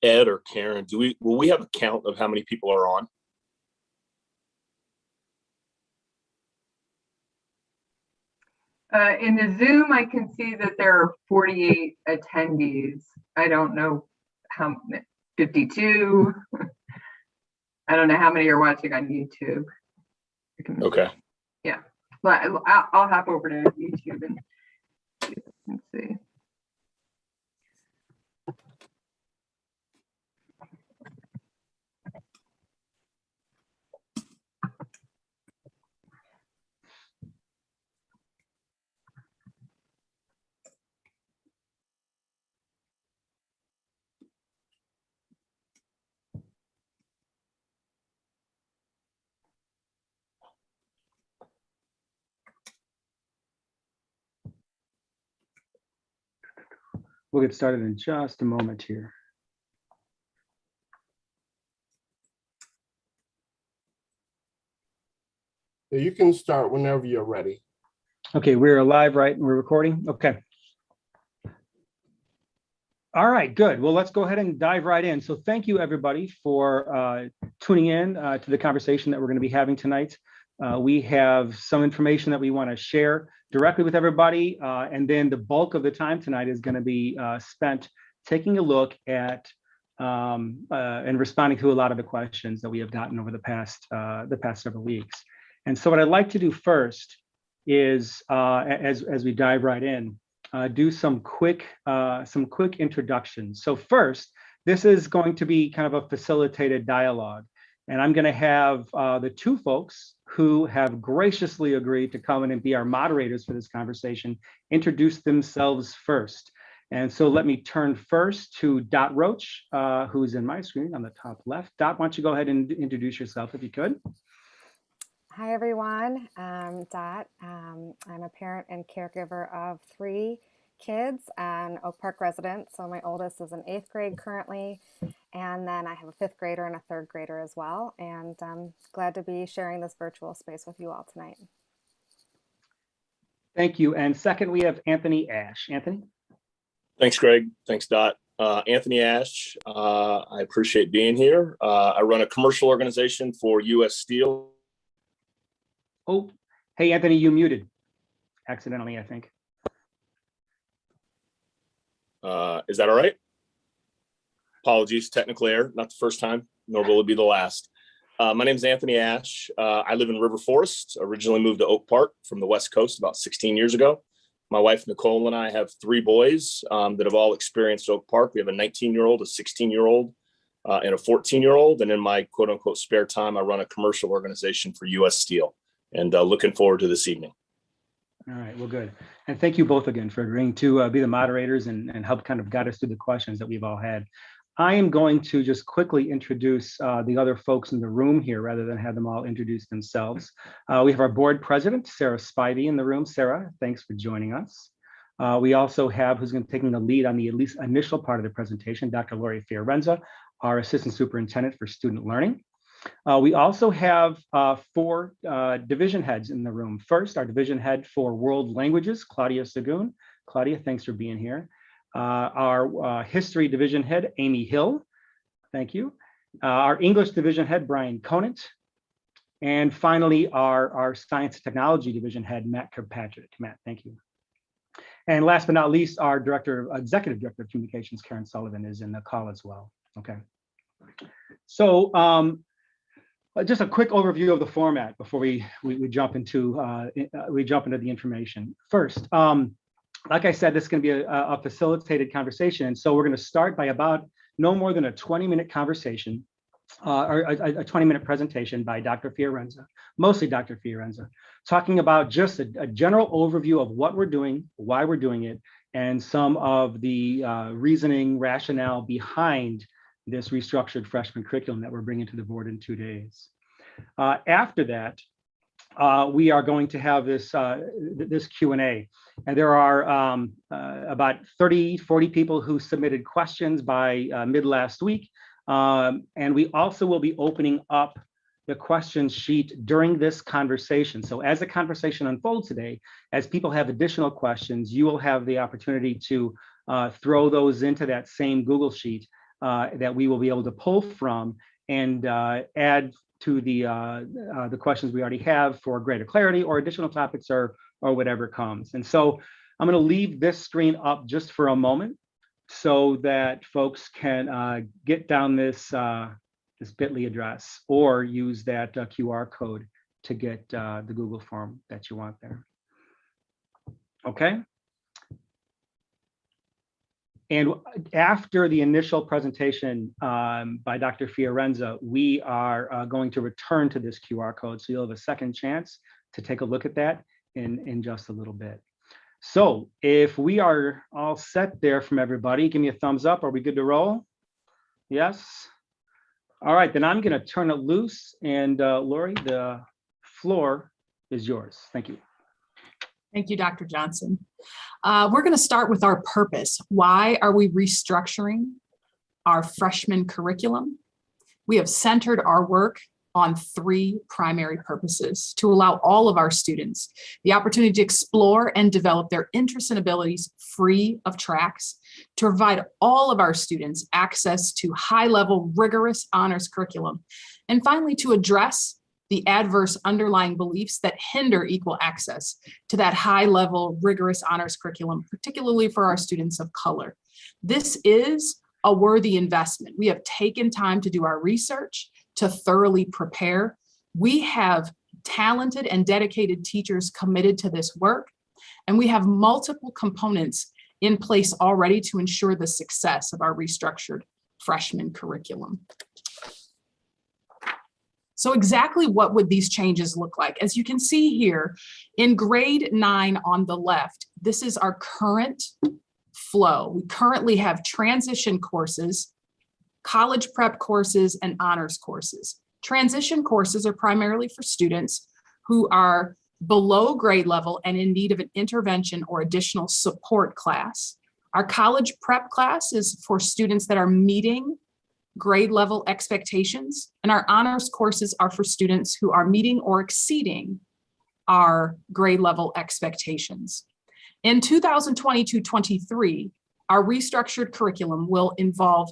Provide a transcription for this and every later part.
Ed or Karen, will we have a count of how many people are on? In the Zoom, I can see that there are 48 attendees. I don't know how 52. I don't know how many are watching on YouTube. Okay. Yeah, but I'll hop over to YouTube and see. We'll get started in just a moment here. You can start whenever you're ready. Okay, we're live, right? We're recording? Okay. All right, good. Well, let's go ahead and dive right in. So thank you, everybody, for tuning in to the conversation that we're going to be having tonight. We have some information that we want to share directly with everybody, and then the bulk of the time tonight is going to be spent taking a look at and responding to a lot of the questions that we have gotten over the past several weeks. And so what I'd like to do first is, as we dive right in, do some quick introductions. So first, this is going to be kind of a facilitated dialogue. And I'm going to have the two folks who have graciously agreed to come in and be our moderators for this conversation introduce themselves first. And so let me turn first to Dot Roach, who's in my screen on the top left. Dot, why don't you go ahead and introduce yourself if you could. Hi, everyone. I'm Dot. I'm a parent and caregiver of 3 kids and Oak Park resident. So my oldest is in 8th grade currently. And then I have a 5th grader and a 3rd grader as well. And I'm glad to be sharing this virtual space with you all tonight. Thank you. And second, we have Anthony Ash. Anthony? Thanks, Greg. Thanks, Dot. Anthony Ash. I appreciate being here. I run a commercial organization for U.S. Steel. Oh, hey, Anthony, you muted accidentally, I think. Is that all right? Apologies, technical error. Not the first time, nor will it be the last. My name is Anthony Ash. I live in River Forest. Originally moved to Oak Park from the West Coast about 16 years ago. My wife, Nicole, and I have 3 boys that have all experienced Oak Park. We have a 19-year-old, a 16-year-old, and a 14-year-old. And in my quote unquote spare time, I run a commercial organization for U.S. Steel. And looking forward to this evening. All right, well, good. And thank you both again for agreeing to be the moderators and help kind of guide us through the questions that we've all had. I am going to just quickly introduce the other folks in the room here rather than have them all introduce themselves. We have our board president, Sarah Spivey, in the room. Sarah, thanks for joining us. We also have, who's going to be taking the lead on the at least initial part of the presentation, Dr. Lori Fiorenza, our assistant superintendent for student learning. We also have 4 division heads in the room. First, our division head for world languages, Claudia Sagoon. Claudia, thanks for being here. Our history division head, Amy Hill. Thank you. Our English division head, Brian Conant. And finally, our science and technology division head, Matt Kirkpatrick. Matt, thank you. And last but not least, our executive director of communications, Karen Sullivan, is in the call as well. Okay. So, just a quick overview of the format before we jump into the information. First, like I said, this is going to be a facilitated conversation, and so we're going to start by about no more than a 20-minute conversation, or a 20-minute presentation by Dr. Fiorenza, mostly Dr. Fiorenza, talking about just a general overview of what we're doing, why we're doing it, and some of the reasoning rationale behind this restructured freshman curriculum that we're bringing to the board in 2 days. After that, we are going to have this Q&A. And there are about 40 people who submitted questions by mid last week. And we also will be opening up the question sheet during this conversation. So as the conversation unfolds today, as people have additional questions, you will have the opportunity to throw those into that same Google sheet that we will be able to pull from and add to the questions we already have for greater clarity or additional topics or whatever comes. And so I'm going to leave this screen up just for a moment so that folks can get down this bit.ly address or use that QR code to get the Google form that you want there. Okay. And after the initial presentation by Dr. Fiorenza, we are going to return to this QR code. So you'll have a second chance to take a look at that in just a little bit. So if we are all set there from everybody, give me a thumbs up. Are we good to roll? Yes. All right, then I'm going to turn it loose. And Lori, the floor is yours. Thank you. Thank you, Dr. Johnson. We're going to start with our purpose. Why are we restructuring our freshman curriculum? We have centered our work on three primary purposes: to allow all of our students the opportunity to explore and develop their interests and abilities free of tracks, to provide all of our students access to high-level, rigorous honors curriculum, and finally, to address the adverse underlying beliefs that hinder equal access to that high-level, rigorous honors curriculum, particularly for our students of color. This is a worthy investment. We have taken time to do our research, to thoroughly prepare. We have talented and dedicated teachers committed to this work, and we have multiple components in place already to ensure the success of our restructured freshman curriculum. So exactly what would these changes look like? As you can see here, in grade 9 on the left, this is our current flow. We currently have transition courses, college prep courses, and honors courses. Transition courses are primarily for students who are below grade level and in need of an intervention or additional support class. Our college prep class is for students that are meeting grade level expectations, and our honors courses are for students who are meeting or exceeding our grade level expectations. In 2022-23, our restructured curriculum will involve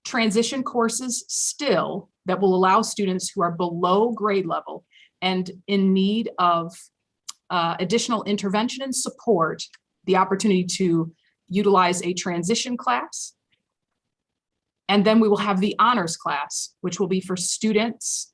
transition courses still that will allow students who are below grade level and in need of additional intervention and support the opportunity to utilize a transition class. And then we will have the honors class, which will be for students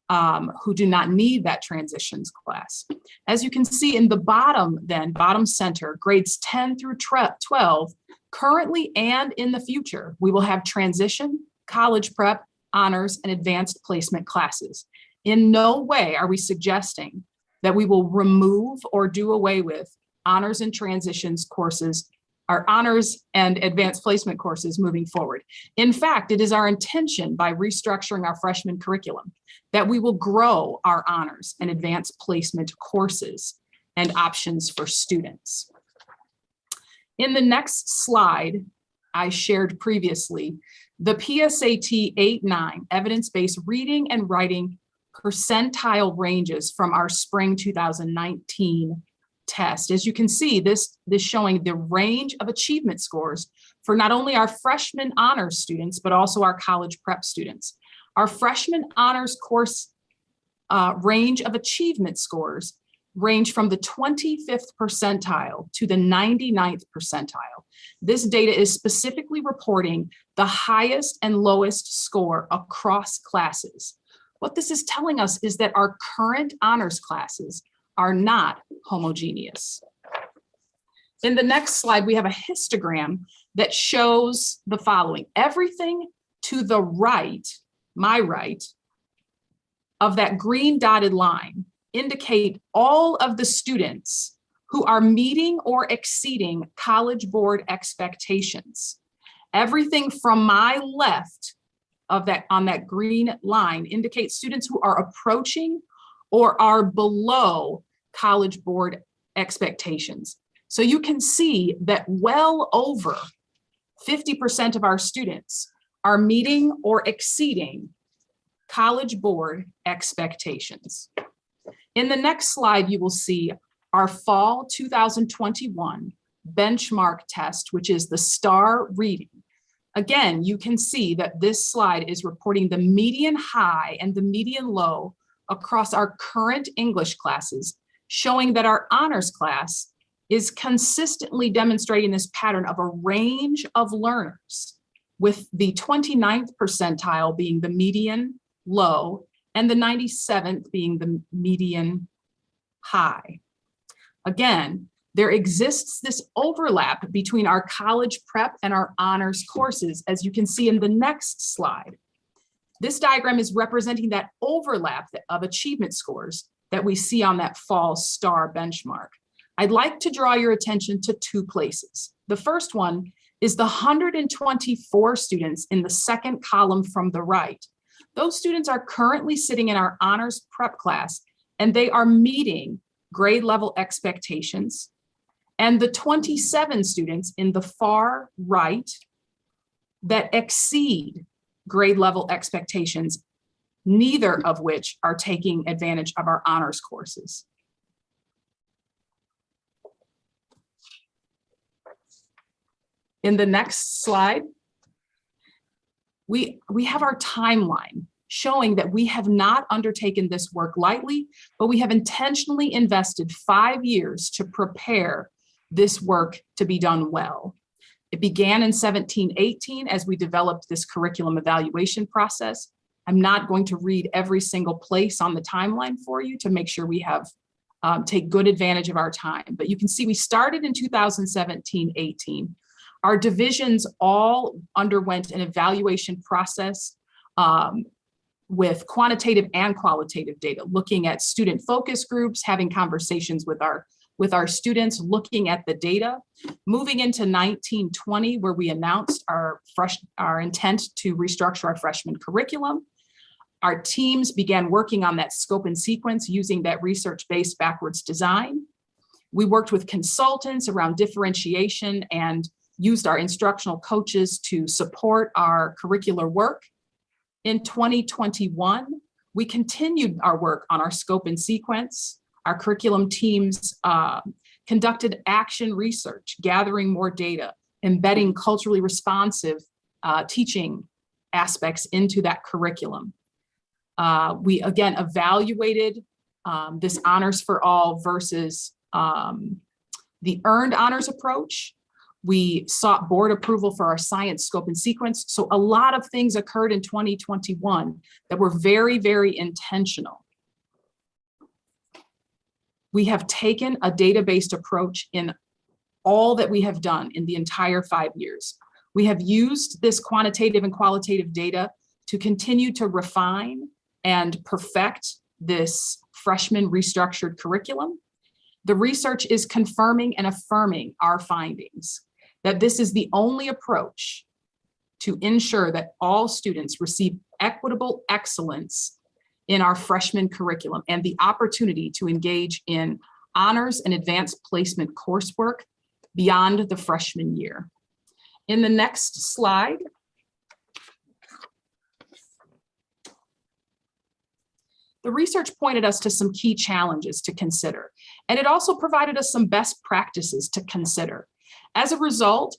who do not need that transitions class. As you can see in the bottom center, grades 10 through 12, currently and in the future, we will have transition, college prep, honors, and advanced placement classes. In no way are we suggesting that we will remove or do away with honors and transitions courses, our honors and advanced placement courses moving forward. In fact, it is our intention by restructuring our freshman curriculum that we will grow our honors and advanced placement courses and options for students. In the next slide, I shared previously, the PSAT 8-9 evidence-based reading and writing percentile ranges from our spring 2019 test. As you can see, this showing the range of achievement scores for not only our freshman honors students, but also our college prep students. Our freshman honors course range of achievement scores range from the 25th percentile to the 99th percentile. This data is specifically reporting the highest and lowest score across classes. What this is telling us is that our current honors classes are not homogeneous. In the next slide, we have a histogram that shows the following. Everything to the right, my right, of that green dotted line indicate all of the students who are meeting or exceeding College Board expectations. Everything from my left of that on that green line indicates students who are approaching or are below College Board expectations. So you can see that well over 50% of our students are meeting or exceeding College Board expectations. In the next slide, you will see our fall 2021 benchmark test, which is the STAR reading. Again, you can see that this slide is reporting the median high and the median low across our current English classes, showing that our honors class is consistently demonstrating this pattern of a range of learners, with the 29th percentile being the median low and the 97th being the median high. Again, there exists this overlap between our college prep and our honors courses, as you can see in the next slide. This diagram is representing that overlap of achievement scores that we see on that fall STAR benchmark. I'd like to draw your attention to two places. The first one is the 124 students in the second column from the right. Those students are currently sitting in our honors prep class, and they are meeting grade level expectations. And the 27 students in the far right that exceed grade level expectations, neither of which are taking advantage of our honors courses. In the next slide, we have our timeline showing that we have not undertaken this work lightly, but we have intentionally invested 5 years to prepare this work to be done well. It began in 17-18 as we developed this curriculum evaluation process. I'm not going to read every single place on the timeline for you to make sure we have take good advantage of our time, but you can see we started in 2017-18. Our divisions all underwent an evaluation process with quantitative and qualitative data, looking at student focus groups, having conversations with our students, looking at the data. Moving into 19-20, where we announced our intent to restructure our freshman curriculum. Our teams began working on that scope and sequence using that research-based backwards design. We worked with consultants around differentiation and used our instructional coaches to support our curricular work. In 2021, we continued our work on our scope and sequence. Our curriculum teams conducted action research, gathering more data, embedding culturally responsive teaching aspects into that curriculum. We again evaluated this honors for all versus the earned honors approach. We sought board approval for our science scope and sequence. So a lot of things occurred in 2021 that were very, very intentional. We have taken a data-based approach in all that we have done in the entire 5 years. We have used this quantitative and qualitative data to continue to refine and perfect this freshman restructured curriculum. The research is confirming and affirming our findings, that this is the only approach to ensure that all students receive equitable excellence in our freshman curriculum and the opportunity to engage in honors and advanced placement coursework beyond the freshman year. In the next slide, the research pointed us to some key challenges to consider, and it also provided us some best practices to consider. As a result,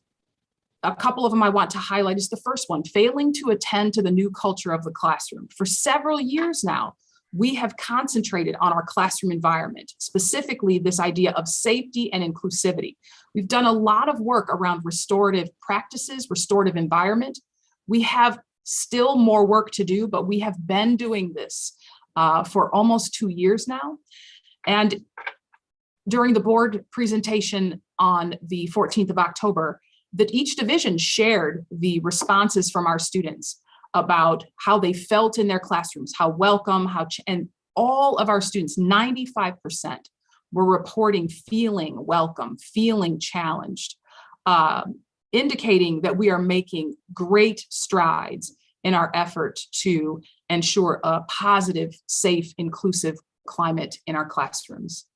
a couple of them I want to highlight is the first one, failing to attend to the new culture of the classroom. For several years now, we have concentrated on our classroom environment, specifically this idea of safety and inclusivity. We've done a lot of work around restorative practices, restorative environment. We have still more work to do, but we have been doing this for almost 2 years now. And during the board presentation on the 14th of October, that each division shared the responses from our students about how they felt in their classrooms, how welcome, and all of our students, 95%, were reporting feeling welcome, feeling challenged, indicating that we are making great strides in our effort to ensure a positive, safe, inclusive climate in our classrooms.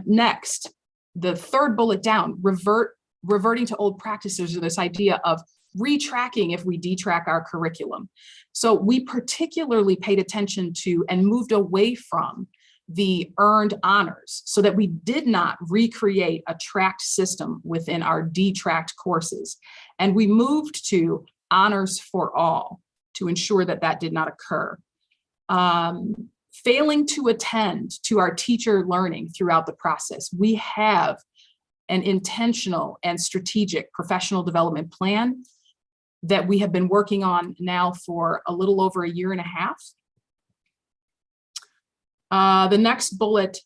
Next, the third bullet down, reverting to old practices, or this idea of retracking if we detrack our curriculum. So we particularly paid attention to and moved away from the earned honors so that we did not recreate a tracked system within our detracked courses. And we moved to honors for all to ensure that that did not occur. Failing to attend to our teacher learning throughout the process. We have an intentional and strategic professional development plan that we have been working on now for a little over a year and a half. The next bullet,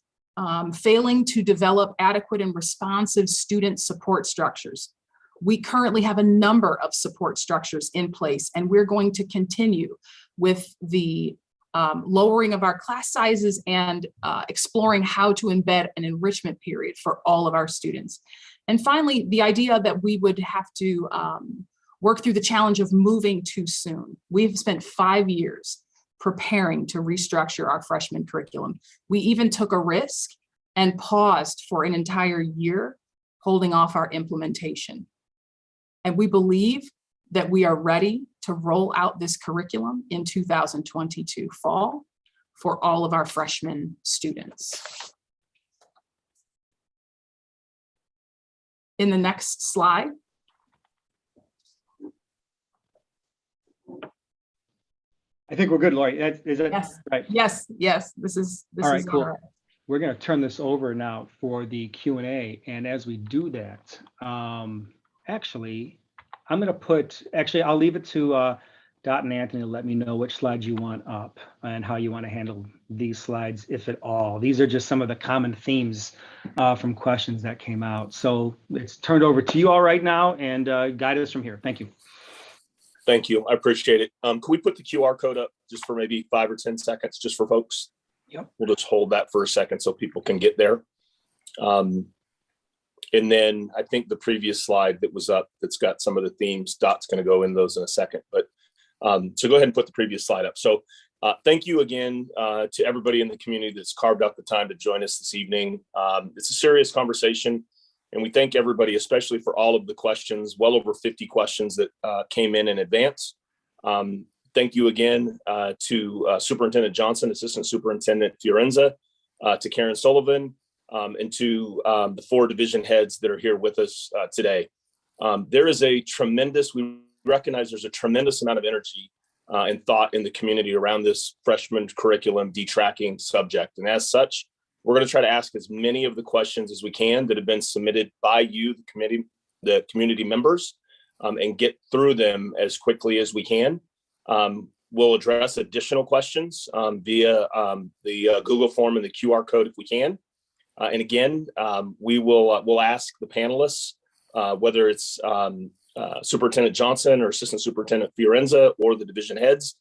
failing to develop adequate and responsive student support structures. We currently have a number of support structures in place, and we're going to continue with the lowering of our class sizes and exploring how to embed an enrichment period for all of our students. And finally, the idea that we would have to work through the challenge of moving too soon. We've spent 5 years preparing to restructure our freshman curriculum. We even took a risk and paused for an entire year, holding off our implementation. And we believe that we are ready to roll out this curriculum in 2022 fall for all of our freshman students. In the next slide. I think we're good, Lori. Is that Yes. right? Yes, this is All right, cool. all right. We're going to turn this over now for the Q&A. And as we do that, actually, I'm going to I'll leave it to Dot and Anthony to let me know which slides you want up and how you want to handle these slides, if at all. These are just some of the common themes from questions that came out. So it's turned over to you all right now, and guide us from here. Thank you. Thank you. I appreciate it. Can we put the QR code up just for maybe 5 or 10 seconds, just for folks? Yep. We'll just hold that for a second so people can get there. And then I think the previous slide that was up that's got some of the themes, Dot's going to go in those in a second. But so go ahead and put the previous slide up. So thank you again to everybody in the community that's carved out the time to join us this evening. It's a serious conversation. And we thank everybody, especially for all of the questions, well over 50 questions that came in advance. Thank you again to Superintendent Johnson, Assistant Superintendent Fiorenza, to Karen Sullivan, and to the 4 division heads that are here with us today. We recognize there's a tremendous amount of energy and thought in the community around this freshman curriculum detracking subject. And as such, we're going to try to ask as many of the questions as we can that have been submitted by you, the community members, and get through them as quickly as we can. We'll address additional questions via the Google form and the QR code if we can. And again, we'll ask the panelists, whether it's Superintendent Johnson or Assistant Superintendent Fiorenza or the division heads,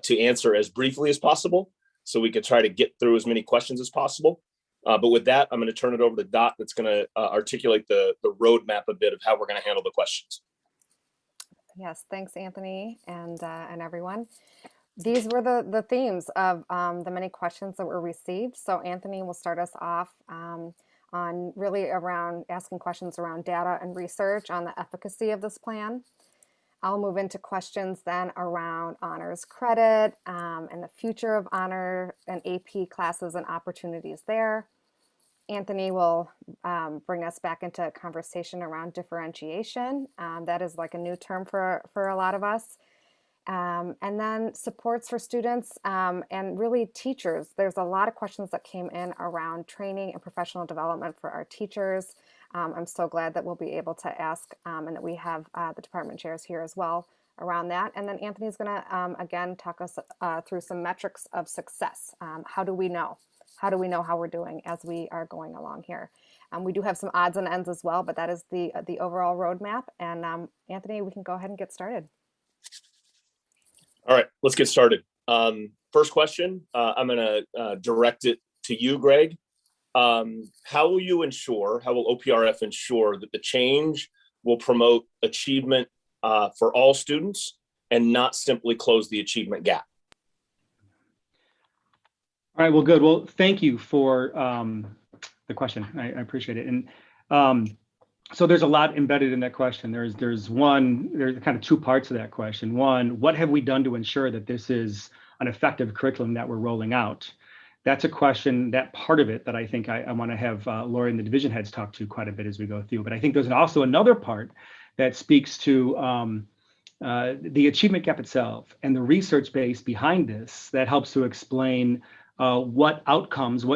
to answer as briefly as possible, so we could try to get through as many questions as possible. But with that, I'm going to turn it over to Dot that's going to articulate the roadmap a bit of how we're going to handle the questions. Yes, thanks, Anthony, and everyone. These were the themes of the many questions that were received. So Anthony will start us off on really around asking questions around data and research on the efficacy of this plan. I'll move into questions then around honors credit and the future of honor and AP classes and opportunities there. Anthony will bring us back into a conversation around differentiation. That is like a new term for a lot of us. And then supports for students and really teachers. There's a lot of questions that came in around training and professional development for our teachers. I'm so glad that we'll be able to ask and that we have the department chairs here as well around that. And then Anthony's going to, again, talk us through some metrics of success. How do we know? How do we know how we're doing as we are going along here? We do have some odds and ends as well, but that is the overall roadmap. And Anthony, we can go ahead and get started. All right, let's get started. First question, I'm going to direct it to you, Greg. How will OPRF ensure that the change will promote achievement for all students and not simply close the achievement gap? All right, well, good. Well, thank you for the question. I appreciate it. And so there's a lot embedded in that question. There's kind of 2 parts of that question. One, what have we done to ensure that this is an effective curriculum that we're rolling out? That's a question, that part of it that I think I want to have Lori and the division heads talk to quite a bit as we go through. But I think there's also another part that speaks to the achievement gap itself and the research base behind this that helps to explain what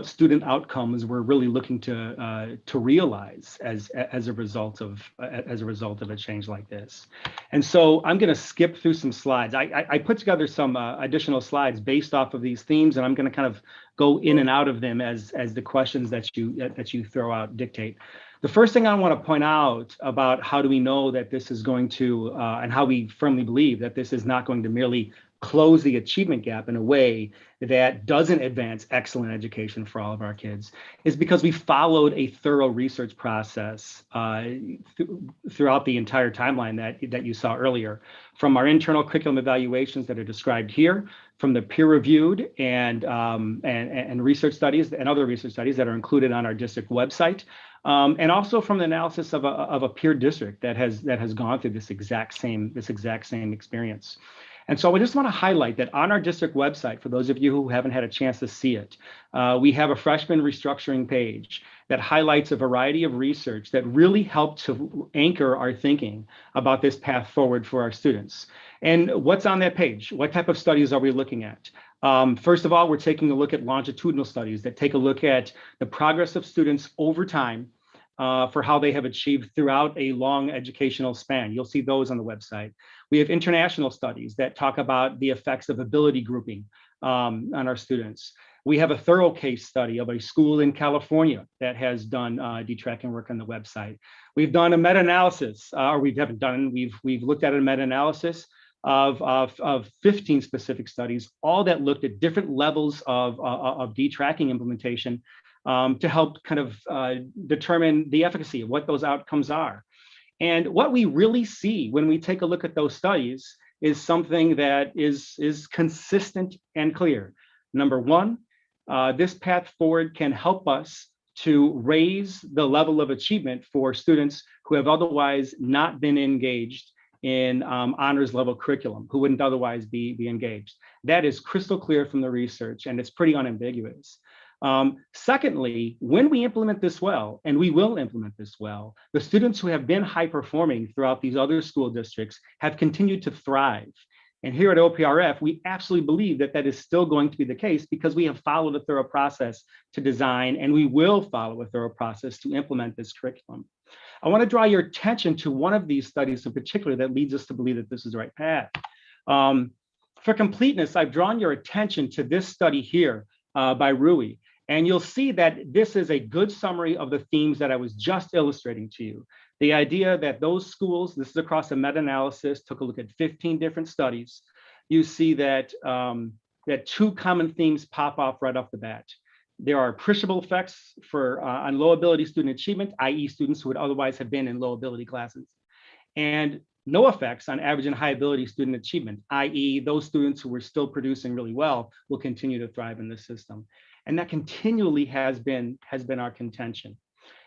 student outcomes we're really looking to realize as a result of a change like this. And so I'm going to skip through some slides. I put together some additional slides based off of these themes, and I'm going to kind of go in and out of them as the questions that you throw out dictate. The first thing I want to point out about how do we know that this is going to, and how we firmly believe that this is not going to merely close the achievement gap in a way that doesn't advance excellent education for all of our kids, is because we followed a thorough research process throughout the entire timeline that you saw earlier, from our internal curriculum evaluations that are described here, from the peer-reviewed and research studies and other research studies that are included on our district website, and also from the analysis of a peer district that has gone through this exact same experience. And so I just want to highlight that on our district website, for those of you who haven't had a chance to see it, we have a freshman restructuring page that highlights a variety of research that really helped to anchor our thinking about this path forward for our students. And what's on that page? What type of studies are we looking at? First of all, we're taking a look at longitudinal studies that take a look at the progress of students over time for how they have achieved throughout a long educational span. You'll see those on the website. We have international studies that talk about the effects of ability grouping on our students. We have a thorough case study of a school in California that has done detracking work on the website. We've done a meta-analysis, we've looked at a meta-analysis of 15 specific studies, all that looked at different levels of detracking implementation to help kind of determine the efficacy of what those outcomes are. And what we really see when we take a look at those studies is something that is consistent and clear. Number one, this path forward can help us to raise the level of achievement for students who have otherwise not been engaged in honors level curriculum, who wouldn't otherwise be engaged. That is crystal clear from the research, and it's pretty unambiguous. Secondly, when we implement this well, and we will implement this well, the students who have been high performing throughout these other school districts have continued to thrive. And here at OPRF, we absolutely believe that that is still going to be the case because we have followed a thorough process to design, and we will follow a thorough process to implement this curriculum. I want to draw your attention to one of these studies in particular that leads us to believe that this is the right path. For completeness, I've drawn your attention to this study here by Rui. And you'll see that this is a good summary of the themes that I was just illustrating to you. The idea that those schools, this is across a meta-analysis, took a look at 15 different studies. You see that, that two common themes pop off right off the bat. There are appreciable effects on low ability student achievement, i.e. students who would otherwise have been in low ability classes, and no effects on average and high ability student achievement, i.e. those students who were still producing really well will continue to thrive in the system. And that continually has been our contention.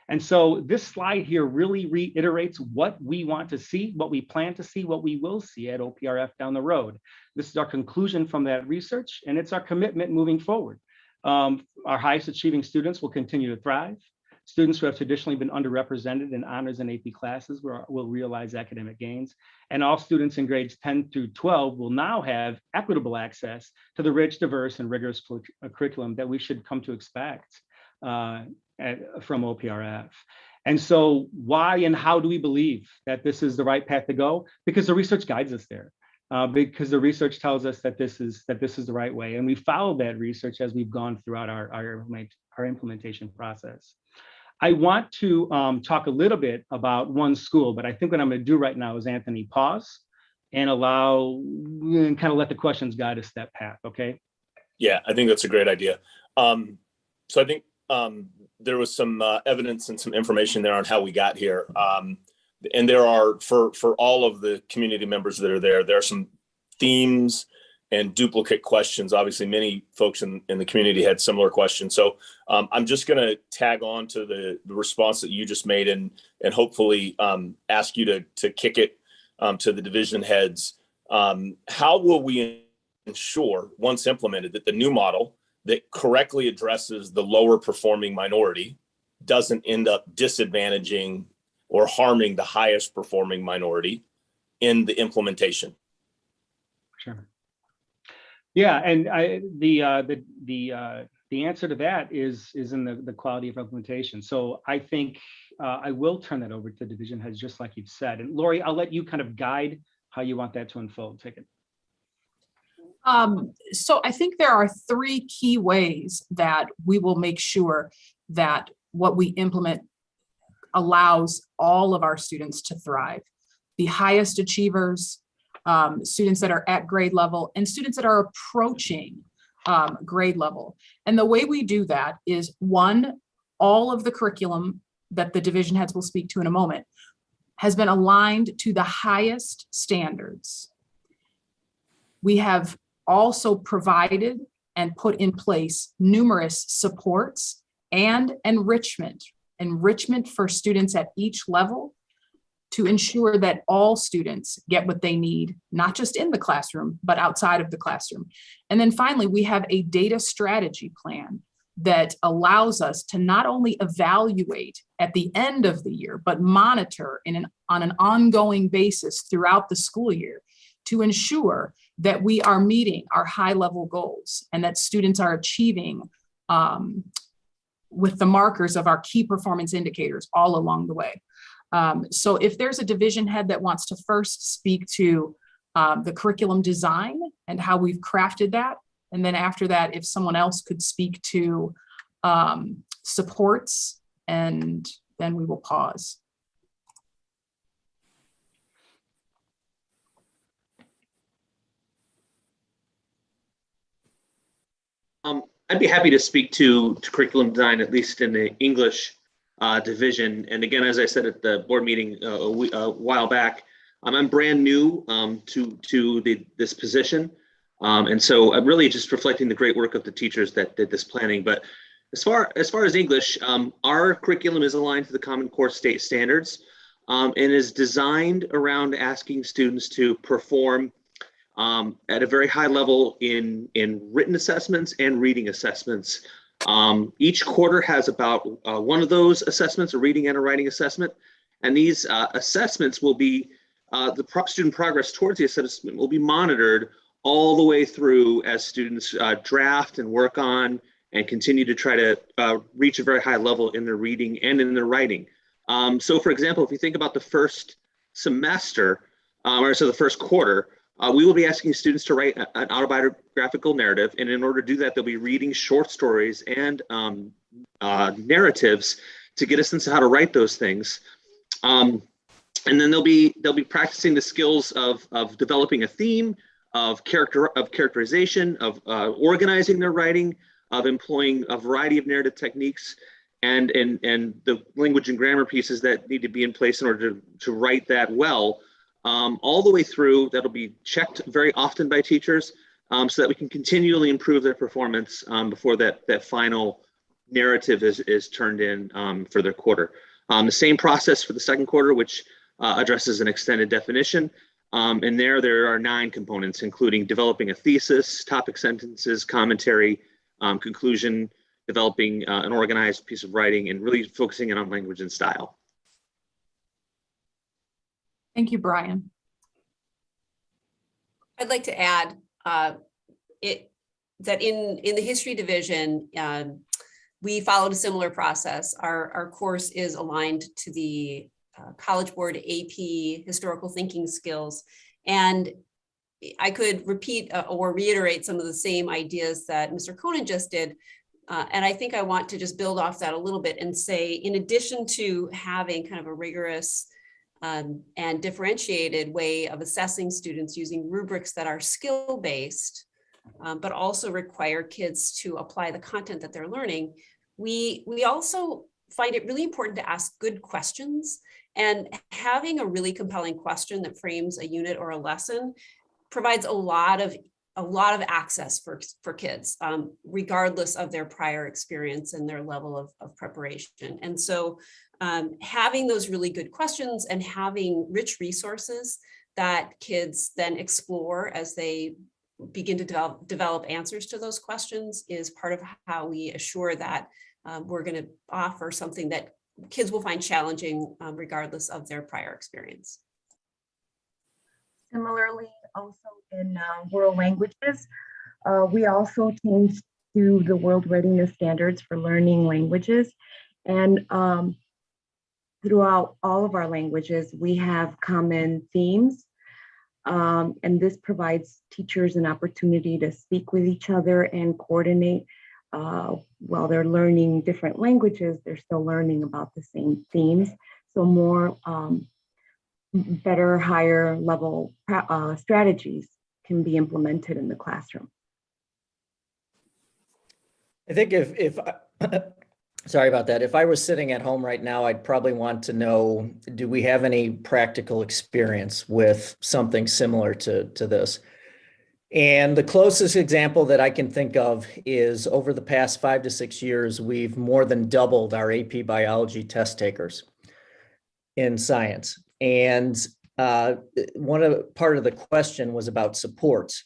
And so this slide here really reiterates what we want to see, what we plan to see, what we will see at OPRF down the road. This is our conclusion from that research, and it's our commitment moving forward. Our highest achieving students will continue to thrive. Students who have traditionally been underrepresented in honors and AP classes will realize academic gains. And all students in grades 10 through 12 will now have equitable access to the rich, diverse, and rigorous curriculum that we should come to expect from OPRF. And so why and how do we believe that this is the right path to go? Because the research guides us there. Because the research tells us that this is the right way. And we followed that research as we've gone throughout our implementation process. I want to talk a little bit about one school, but I think what I'm going to do right now is, Anthony, pause and kind of let the questions guide us that path, okay? Yeah, I think that's a great idea. So I think there was some evidence and some information there on how we got here. And there are, for all of the community members that are there are some themes and duplicate questions. Obviously, many folks in the community had similar questions. So I'm just going to tag on to the response that you just made and hopefully ask you to kick it to the division heads. How will we ensure, once implemented, that the new model that correctly addresses the lower performing minority doesn't end up disadvantaging or harming the highest performing minority? in the implementation. Sure. Yeah, and the answer to that is in the quality of implementation. So I think I will turn that over to division heads, just like you've said. And Lori, I'll let you kind of guide how you want that to unfold. Take it. So I think there are three key ways that we will make sure that what we implement allows all of our students to thrive. The highest achievers, students that are at grade level, and students that are approaching grade level. And the way we do that is, one, all of the curriculum that the division heads will speak to in a moment has been aligned to the highest standards. We have also provided and put in place numerous supports and enrichment for students at each level to ensure that all students get what they need, not just in the classroom, but outside of the classroom. And then finally, we have a data strategy plan that allows us to not only evaluate at the end of the year, but monitor on an ongoing basis throughout the school year to ensure that we are meeting our high-level goals and that students are achieving with the markers of our key performance indicators all along the way. So if there's a division head that wants to first speak to the curriculum design and how we've crafted that, and then after that, if someone else could speak to supports, and then we will pause. I'd be happy to speak to curriculum design, at least in the English division. And again, as I said at the board meeting a while back, I'm brand new to this position. And so I'm really just reflecting the great work of the teachers that did this planning. But as far as English, our curriculum is aligned to the Common Core state standards and is designed around asking students to perform at a very high level in written assessments and reading assessments. Each quarter has about one of those assessments, a reading and a writing assessment. And these assessments will be, student progress towards the assessment will be monitored all the way through as students draft and work on and continue to try to reach a very high level in their reading and in their writing. So for example, if you think about the first semester, the first quarter, we will be asking students to write an autobiographical narrative. And in order to do that, they'll be reading short stories and narratives to get a sense of how to write those things. And then they'll be practicing the skills of developing a theme, of characterization, of organizing their writing, of employing a variety of narrative techniques, and the language and grammar pieces that need to be in place in order to write that well. All the way through. That'll be checked very often by teachers so that we can continually improve their performance before that final narrative is turned in for their quarter. The same process for the second quarter, which addresses an extended definition. And there are 9 components, including developing a thesis, topic sentences, commentary, conclusion, developing an organized piece of writing, and really focusing in on language and style. Thank you, Brian. I'd like to add that in the history division, we followed a similar process. Our course is aligned to the College Board AP historical thinking skills. And I could repeat or reiterate some of the same ideas that Mr. Conan just did. And I think I want to just build off that a little bit and say, in addition to having kind of a rigorous and differentiated way of assessing students using rubrics that are skill-based, but also require kids to apply the content that they're learning, we also find it really important to ask good questions. And having a really compelling question that frames a unit or a lesson provides a lot of access for kids, regardless of their prior experience and their level of preparation. And so having those really good questions and having rich resources that kids then explore as they begin to develop answers to those questions is part of how we assure that we're going to offer something that kids will find challenging regardless of their prior experience. similarly, also in world languages, we also changed to the World Readiness Standards for Learning Languages. And throughout all of our languages, we have common themes. And this provides teachers an opportunity to speak with each other and coordinate. While they're learning different languages, they're still learning about the same themes. So more better, higher level strategies can be implemented in the classroom. I think if sorry about that. If I was sitting at home right now, I'd probably want to know, do we have any practical experience with something similar to this? And the closest example that I can think of is over the past 5 to 6 years, we've more than doubled our AP biology test takers in science. And part of the question was about supports.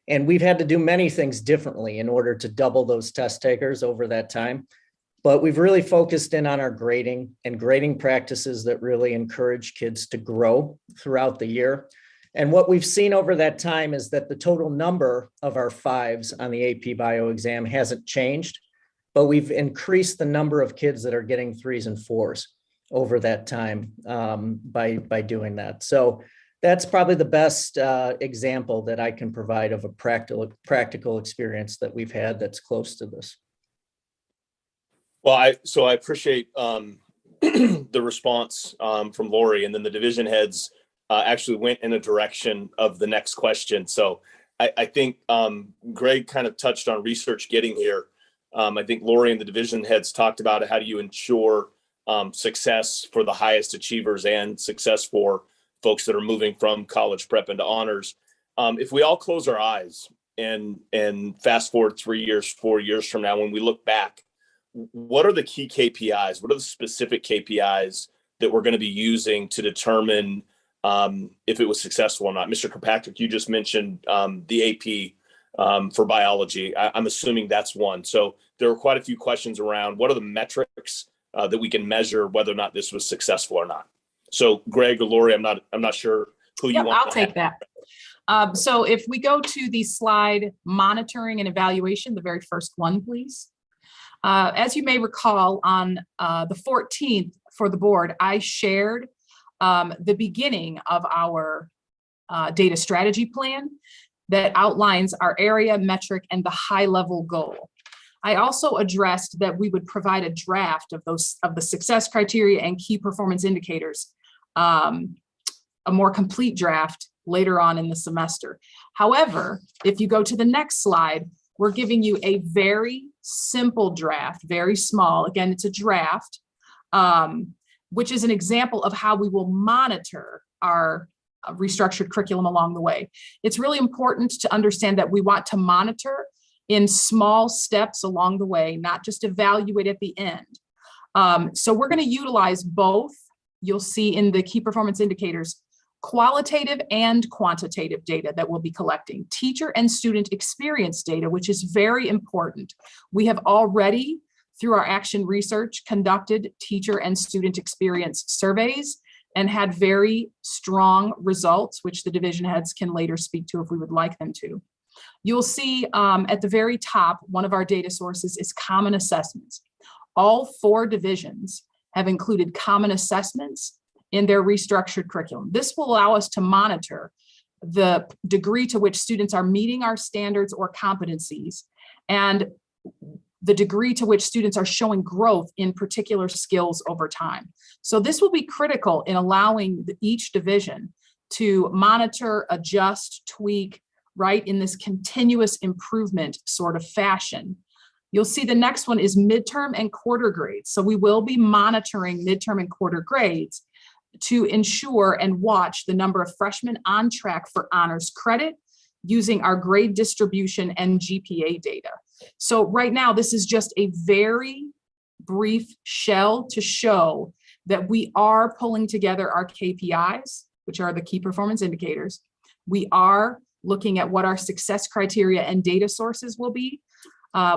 And we've had to do many things differently in order to double those test takers over that time. But we've really focused in on our grading and grading practices that really encourage kids to grow throughout the year. And what we've seen over that time is that the total number of our 5s on the AP Bio exam hasn't changed, but we've increased the number of kids that are getting 3s and 4s over that time by doing that. So that's probably the best example that I can provide of a practical experience that we've had that's close to this. Well, I appreciate the response from Lori, and then the division heads actually went in a direction of the next question. So I think Greg kind of touched on research getting here. I think Lori and the division heads talked about how do you ensure success for the highest achievers and success for folks that are moving from college prep into honors. If we all close our eyes and fast forward 3 years, 4 years from now, when we look back, what are the key KPIs? What are the specific KPIs that we're going to be using to determine if it was successful or not? Mr. Kirkpatrick, you just mentioned the AP for biology. I'm assuming that's one. So there were quite a few questions around what are the metrics that we can measure whether or not this was successful or not. So Greg or Lori, I'm not sure who you want. I'll take that. So if we go to the slide monitoring and evaluation, the very first one, please. As you may recall, on the 14th for the board, I shared the beginning of our data strategy plan that outlines our area, metric, and the high level goal. I also addressed that we would provide a draft of the success criteria and key performance indicators, a more complete draft later on in the semester. However, if you go to the next slide, we're giving you a very simple draft, very small. Again, it's a draft, which is an example of how we will monitor our restructured curriculum along the way. It's really important to understand that we want to monitor in small steps along the way, not just evaluate at the end. So we're going to utilize both. You'll see in the key performance indicators, qualitative and quantitative data that we'll be collecting, teacher and student experience data, which is very important. We have already, through our action research, conducted teacher and student experience surveys and had very strong results, which the division heads can later speak to if we would like them to. You'll see at the very top, one of our data sources is common assessments. All 4 divisions have included common assessments in their restructured curriculum. This will allow us to monitor the degree to which students are meeting our standards or competencies and the degree to which students are showing growth in particular skills over time. So this will be critical in allowing each division to monitor, adjust, tweak, right, in this continuous improvement sort of fashion. You'll see the next one is midterm and quarter grades. So we will be monitoring midterm and quarter grades to ensure and watch the number of freshmen on track for honors credit using our grade distribution and GPA data. So right now, this is just a very brief shell to show that we are pulling together our KPIs, which are the key performance indicators. We are looking at what our success criteria and data sources will be.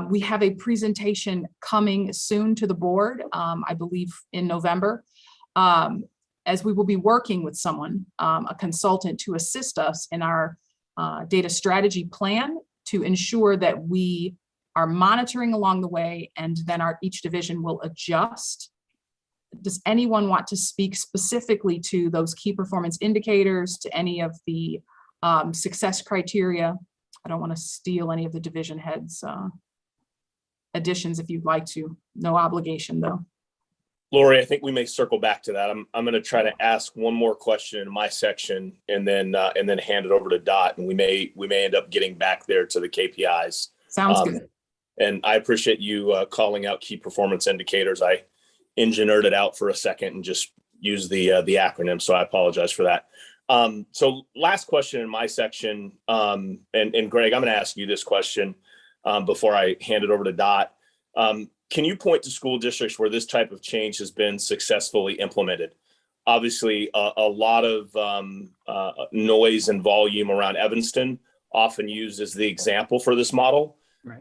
We have a presentation coming soon to the board, I believe in November. as we will be working with someone, a consultant, to assist us in our data strategy plan to ensure that we are monitoring along the way, and then each division will adjust. Does anyone want to speak specifically to those key performance indicators, to any of the success criteria? I don't want to steal any of the division heads' additions if you'd like to. No obligation, though. Lori, I think we may circle back to that. I'm going to try to ask one more question in my section, and then hand it over to Dot, and we may end up getting back there to the KPIs. Sounds good. And I appreciate you calling out key performance indicators. I engineered it out for a second and just used the acronym, so I apologize for that. So last question in my section, and Greg, I'm going to ask you this question before I hand it over to Dot. Can you point to school districts where this type of change has been successfully implemented? Obviously, a lot of noise and volume around Evanston, often used as the example for this model. Right.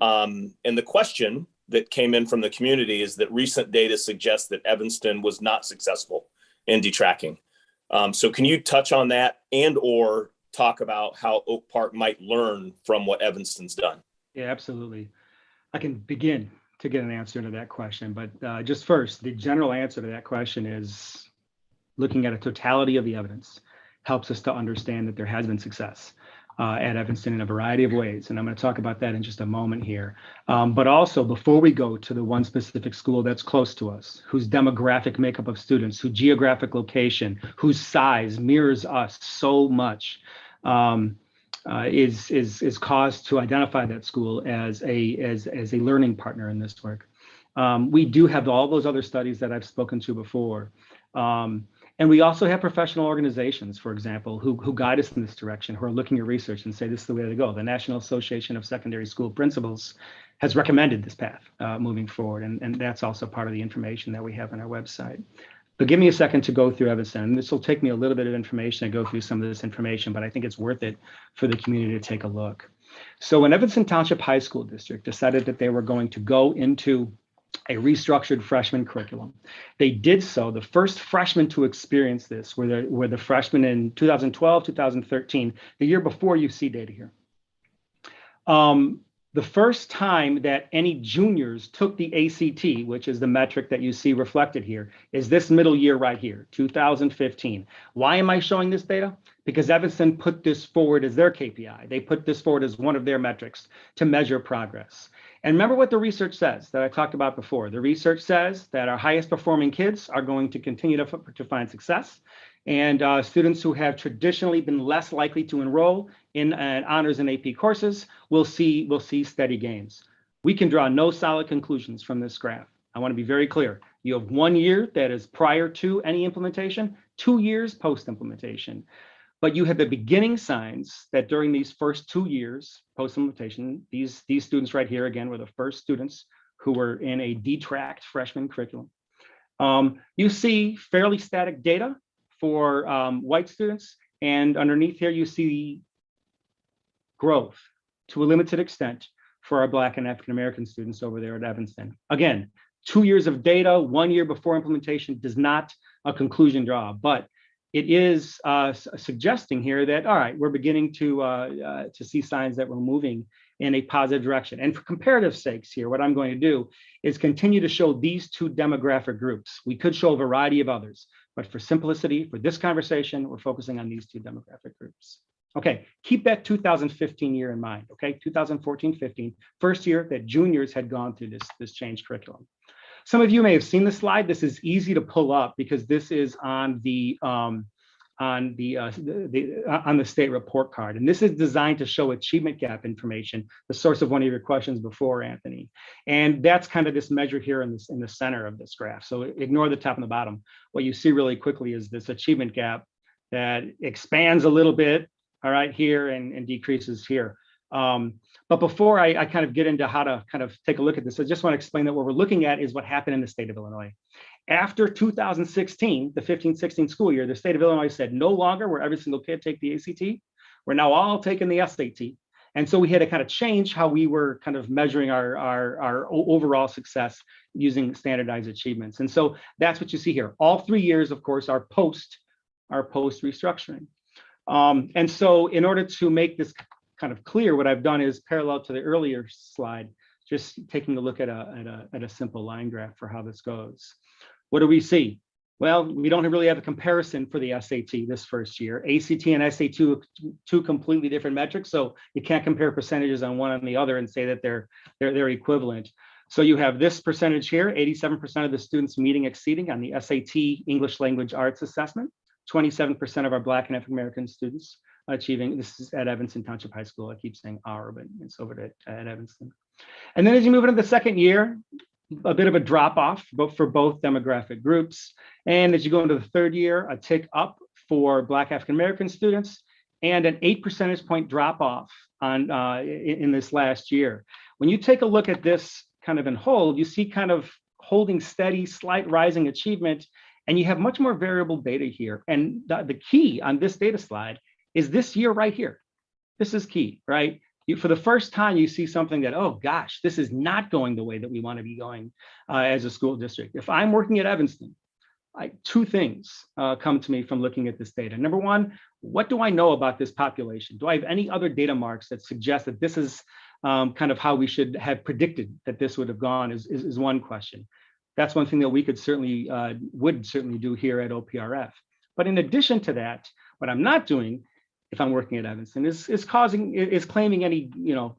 And the question that came in from the community is that recent data suggests that Evanston was not successful in detracking. So can you touch on that and or talk about how Oak Park might learn from what Evanston's done? Yeah, absolutely. I can begin to get an answer to that question, but just first, the general answer to that question is looking at a totality of the evidence helps us to understand that there has been success at Evanston in a variety of ways. And I'm going to talk about that in just a moment here. But also, before we go to the one specific school that's close to us, whose demographic makeup of students, whose geographic location, whose size mirrors us so much, is cause to identify that school as a learning partner in this work. We do have all those other studies that I've spoken to before. And we also have professional organizations, for example, who guide us in this direction, who are looking at research and say this is the way to go. The National Association of Secondary School Principals has recommended this path moving forward. And that's also part of the information that we have on our website. But give me a second to go through Evanston. And this will take me a little bit of information to go through some of this information, but I think it's worth it for the community to take a look. So when Evanston Township High School District decided that they were going to go into a restructured freshman curriculum, they did so. The first freshmen to experience this were the freshmen in 2012, 2013, the year before you see data here. The first time that any juniors took the ACT, which is the metric that you see reflected here, is this middle year right here, 2015. Why am I showing this data? Because Evanston put this forward as their KPI. They put this forward as one of their metrics to measure progress. And remember what the research says that I talked about before. The research says that our highest performing kids are going to continue to find success. And students who have traditionally been less likely to enroll in honors and AP courses will see steady gains. We can draw no solid conclusions from this graph. I want to be very clear. You have 1 year that is prior to any implementation, 2 years post-implementation. But you have the beginning signs that during these first 2 years post-implementation, these students right here, again, were the first students who were in a detracked freshman curriculum. You see fairly static data for white students, and underneath here you see growth to a limited extent for our Black and African American students over there at Evanston. Again, 2 years of data, 1 year before implementation does not a conclusion draw, but it is suggesting here that, all right, we're beginning to see signs that we're moving in a positive direction. And for comparative sakes here, what I'm going to do is continue to show these two demographic groups. We could show a variety of others, but for simplicity, for this conversation, we're focusing on these two demographic groups. Okay, keep that 2015 year in mind, okay? 2014-15, first year that juniors had gone through this changed curriculum. Some of you may have seen this slide. This is easy to pull up because this is on the state report card. And this is designed to show achievement gap information, the source of one of your questions before, Anthony. And that's kind of this measure here in the center of this graph. So ignore the top and the bottom. What you see really quickly is this achievement gap that expands a little bit, all right, here and decreases here. But before I kind of get into how to kind of take a look at this, I just want to explain that what we're looking at is what happened in the state of Illinois. After 2016, the 15-16 school year, the state of Illinois said no longer will every single kid take the ACT. We're now all taking the SAT. And so we had to kind of change how we were kind of measuring our overall success using standardized achievements. And so that's what you see here. All 3 years, of course, are post restructuring. And so in order to make this kind of clear, what I've done is parallel to the earlier slide, just taking a look at a simple line graph for how this goes. What do we see? Well, we don't really have a comparison for the SAT this first year. ACT and SAT, two completely different metrics, so you can't compare percentages on one and the other and say that they're equivalent. So you have this percentage here, 87% of the students meeting exceeding on the SAT English Language Arts Assessment, 27% of our Black and African American students achieving. This is at Evanston Township High School. I keep saying our, but it's over at Evanston. And then as you move into the second year, a bit of a drop off for both demographic groups. And as you go into the third year, a tick up for Black African American students and an 8 percentage point drop off on in this last year. When you take a look at this kind of in whole, you see kind of holding steady, slight rising achievement, and you have much more variable data here. And the key on this data slide is this year right here. This is key, right? For the first time, you see something that, oh gosh, this is not going the way that we want to be going as a school district. If I'm working at Evanston, two things come to me from looking at this data. Number one, what do I know about this population? Do I have any other data marks that suggest that this is kind of how we should have predicted that this would have gone is one question. That's one thing that we could certainly, would certainly do here at OPRF. But in addition to that, what I'm not doing if I'm working at Evanston is claiming any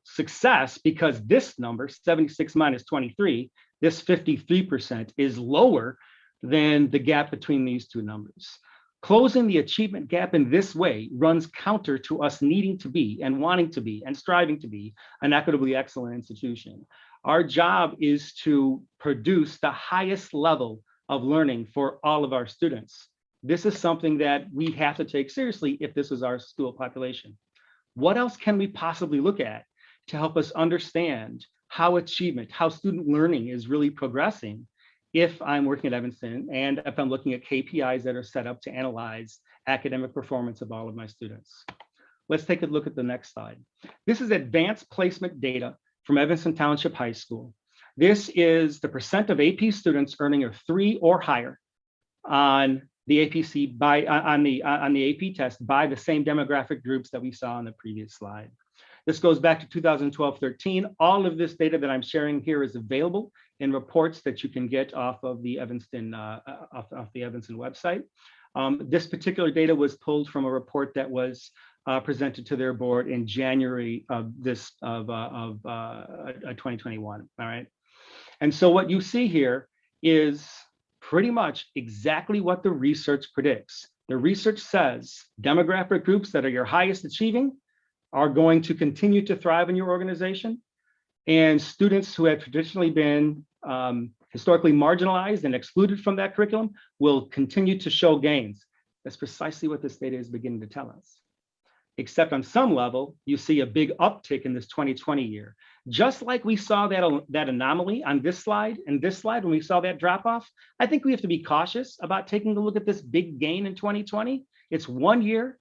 success, because this number 76 minus 23, this 53% is lower than the gap between these two numbers. Closing the achievement gap in this way runs counter to us needing to be and wanting to be and striving to be an equitably excellent institution. Our job is to produce the highest level of learning for all of our students. This is something that we have to take seriously if this is our school population. What else can we possibly look at to help us understand how achievement, how student learning is really progressing if I'm working at Evanston and if I'm looking at KPIs that are set up to analyze academic performance of all of my students? Let's take a look at the next slide. This is advanced placement data from Evanston Township High School. This is the percent of AP students earning a 3 or higher on the APC on the AP test by the same demographic groups that we saw on the previous slide. This goes back to 2012-13. All of this data that I'm sharing here is available in reports that you can get off of the Evanston website. This particular data was pulled from a report that was presented to their board in January of 2021. All right, and so what you see here is pretty much exactly what the research predicts. The research says demographic groups that are your highest achieving are going to continue to thrive in your organization, and students who have traditionally been historically marginalized and excluded from that curriculum will continue to show gains. That's precisely what this data is beginning to tell us. Except on some level, you see a big uptick in this 2020 year. Just like we saw that anomaly on this slide and this slide when we saw that drop off, I think we have to be cautious about taking a look at this big gain in 2020. It's 1 year.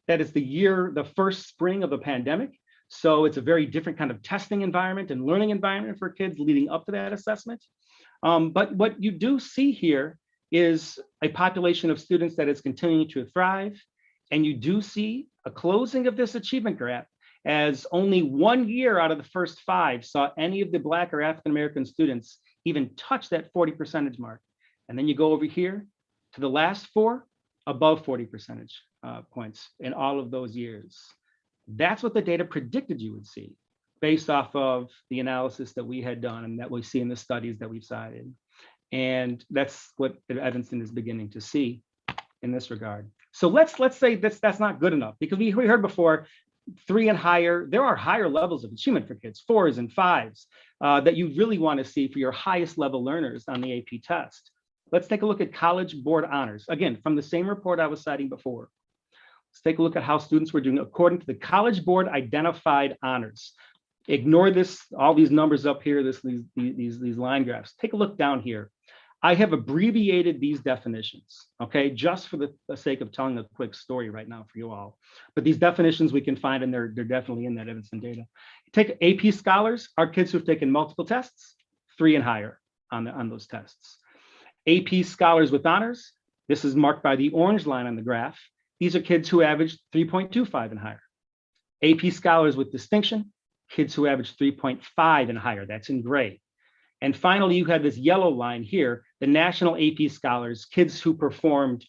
That is the first spring of the pandemic. So it's a very different kind of testing environment and learning environment for kids leading up to that assessment. But what you do see here is a population of students that is continuing to thrive. And you do see a closing of this achievement gap, as only 1 year out of the first 5 saw any of the Black or African American students even touch that 40% mark. And then you go over here to the last 4, above 40 percentage points in all of those years. That's what the data predicted you would see based off of the analysis that we had done and that we see in the studies that we've cited. And that's what Evanston is beginning to see in this regard. So let's say that's not good enough, because we heard before 3 and higher, there are higher levels of achievement for kids, 4s and 5s, that you really want to see for your highest level learners on the AP test. Let's take a look at College Board honors. Again, from the same report I was citing before. Let's take a look at how students were doing according to the College Board identified honors. Ignore this, all these numbers up here, these line graphs. Take a look down here. I have abbreviated these definitions, okay, just for the sake of telling a quick story right now for you all. But these definitions we can find, and they're definitely in that Evanston data. Take AP scholars, are kids who've taken multiple tests, 3 and higher on those tests. AP scholars with honors, this is marked by the orange line on the graph. These are kids who averaged 3.25 and higher. AP scholars with distinction, kids who averaged 3.5 and higher, that's in gray. And finally, you have this yellow line here, the national AP scholars, kids who performed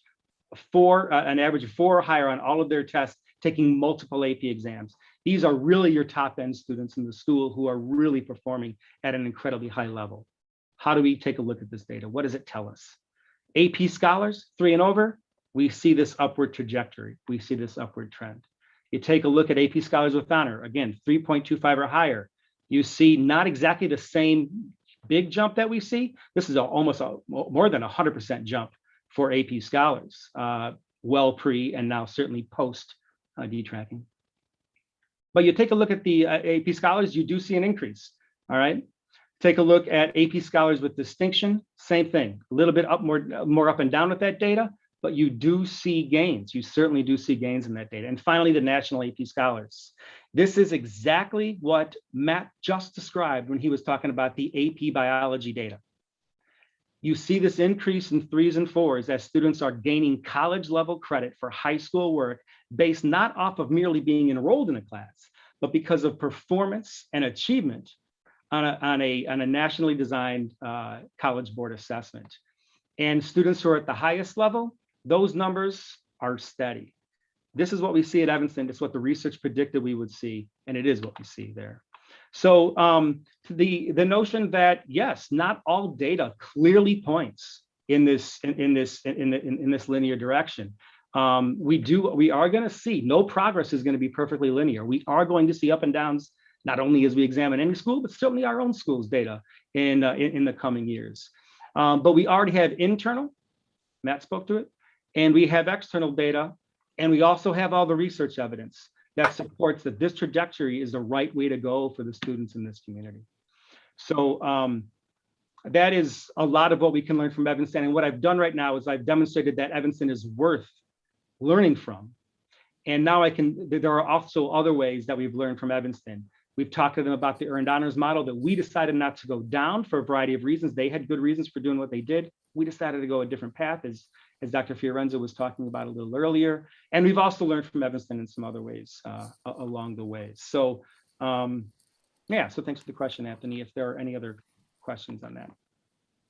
an average of 4 or higher on all of their tests, taking multiple AP exams. These are really your top end students in the school who are really performing at an incredibly high level. How do we take a look at this data? What does it tell us? AP scholars, 3 and over, we see this upward trajectory. We see this upward trend. You take a look at AP scholars with honor, again, 3.25 or higher. You see not exactly the same big jump that we see. This is almost more than 100% jump for AP scholars, well pre and now certainly post detracking. But you take a look at the AP scholars, you do see an increase, all right? Take a look at AP scholars with distinction, same thing, a little bit up, more up and down with that data, but you do see gains. You certainly do see gains in that data. And finally, the national AP scholars. This is exactly what Matt just described when he was talking about the AP biology data. You see this increase in 3s and 4s as students are gaining college level credit for high school work based not off of merely being enrolled in a class, but because of performance and achievement on a nationally designed College Board assessment. And students who are at the highest level, those numbers are steady. This is what we see at Evanston. It's what the research predicted we would see, and it is what we see there. So the notion that yes, not all data clearly points in this linear direction. We are going to see no progress is going to be perfectly linear. We are going to see up and downs, not only as we examine any school, but certainly our own school's data in the coming years. But we already have internal, Matt spoke to it, and we have external data, and we also have all the research evidence that supports that this trajectory is the right way to go for the students in this community. So that is a lot of what we can learn from Evanston. And what I've done right now is I've demonstrated that Evanston is worth learning from. And now there are also other ways that we've learned from Evanston. We've talked to them about the earned honors model that we decided not to go down for a variety of reasons. They had good reasons for doing what they did. We decided to go a different path, as Dr. Fiorenzo was talking about a little earlier. And we've also learned from Evanston in some other ways along the way. So yeah, so thanks for the question, Anthony. If there are any other questions on that.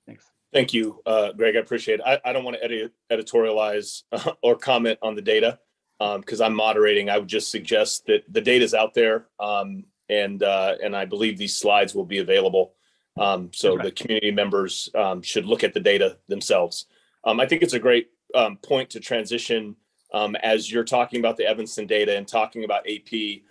Thanks. Thank you, Greg. I appreciate it. I don't want to editorialize or comment on the data because I'm moderating. I would just suggest that the data is out there. And I believe these slides will be available. So the community members should look at the data themselves. I think it's a great point to transition as you're talking about the Evanston data and talking about AP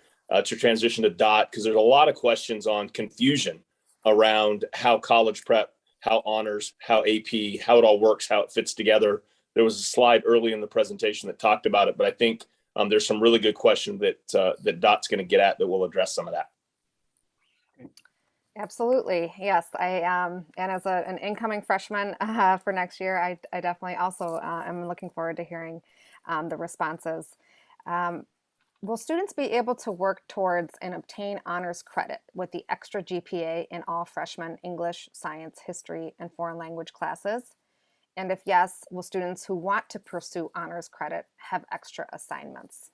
to transition to DOT, because there's a lot of questions on confusion around how college prep, how honors, how AP, how it all works, how it fits together. There was a slide early in the presentation that talked about it, but I think there's some really good questions that DOT's going to get at that will address some of that. Absolutely. Yes. And as an incoming freshman for next year, I definitely also am looking forward to hearing the responses. Will students be able to work towards and obtain honors credit with the extra GPA in all freshman English, science, history, and foreign language classes? And if yes, will students who want to pursue honors credit have extra assignments?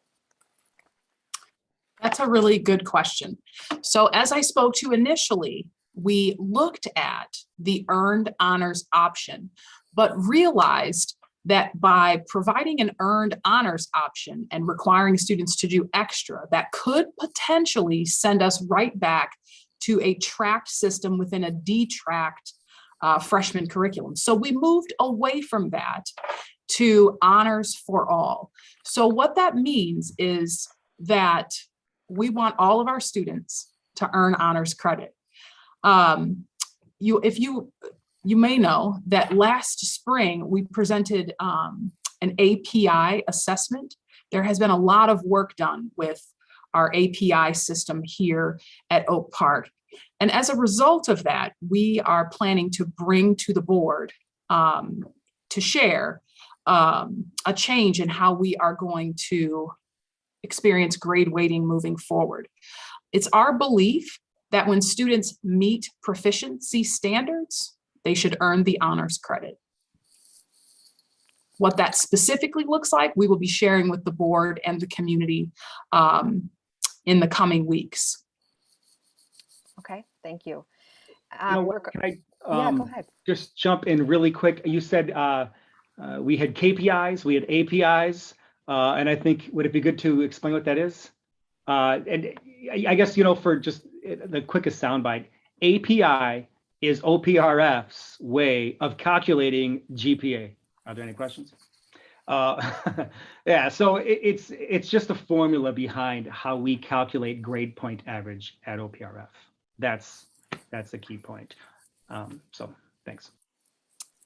That's a really good question. So as I spoke to initially, we looked at the earned honors option, but realized that by providing an earned honors option and requiring students to do extra, that could potentially send us right back to a tracked system within a detracked freshman curriculum. So we moved away from that to honors for all. So what that means is that we want all of our students to earn honors credit. You may know that last spring we presented an API assessment. There has been a lot of work done with our API system here at Oak Park. And as a result of that, we are planning to bring to the board to share a change in how we are going to experience grade weighting moving forward. It's our belief that when students meet proficiency standards, they should earn the honors credit. What that specifically looks like, we will be sharing with the board and the community in the coming weeks. Okay, thank you. You know what, can I Yeah, go ahead. just jump in really quick? You said we had KPIs, we had APIs, and I think, would it be good to explain what that is? And I guess, for just the quickest soundbite, API is OPRF's way of calculating GPA. Are there any questions? Yeah, so it's just a formula behind how we calculate grade point average at OPRF. That's the key point. So thanks.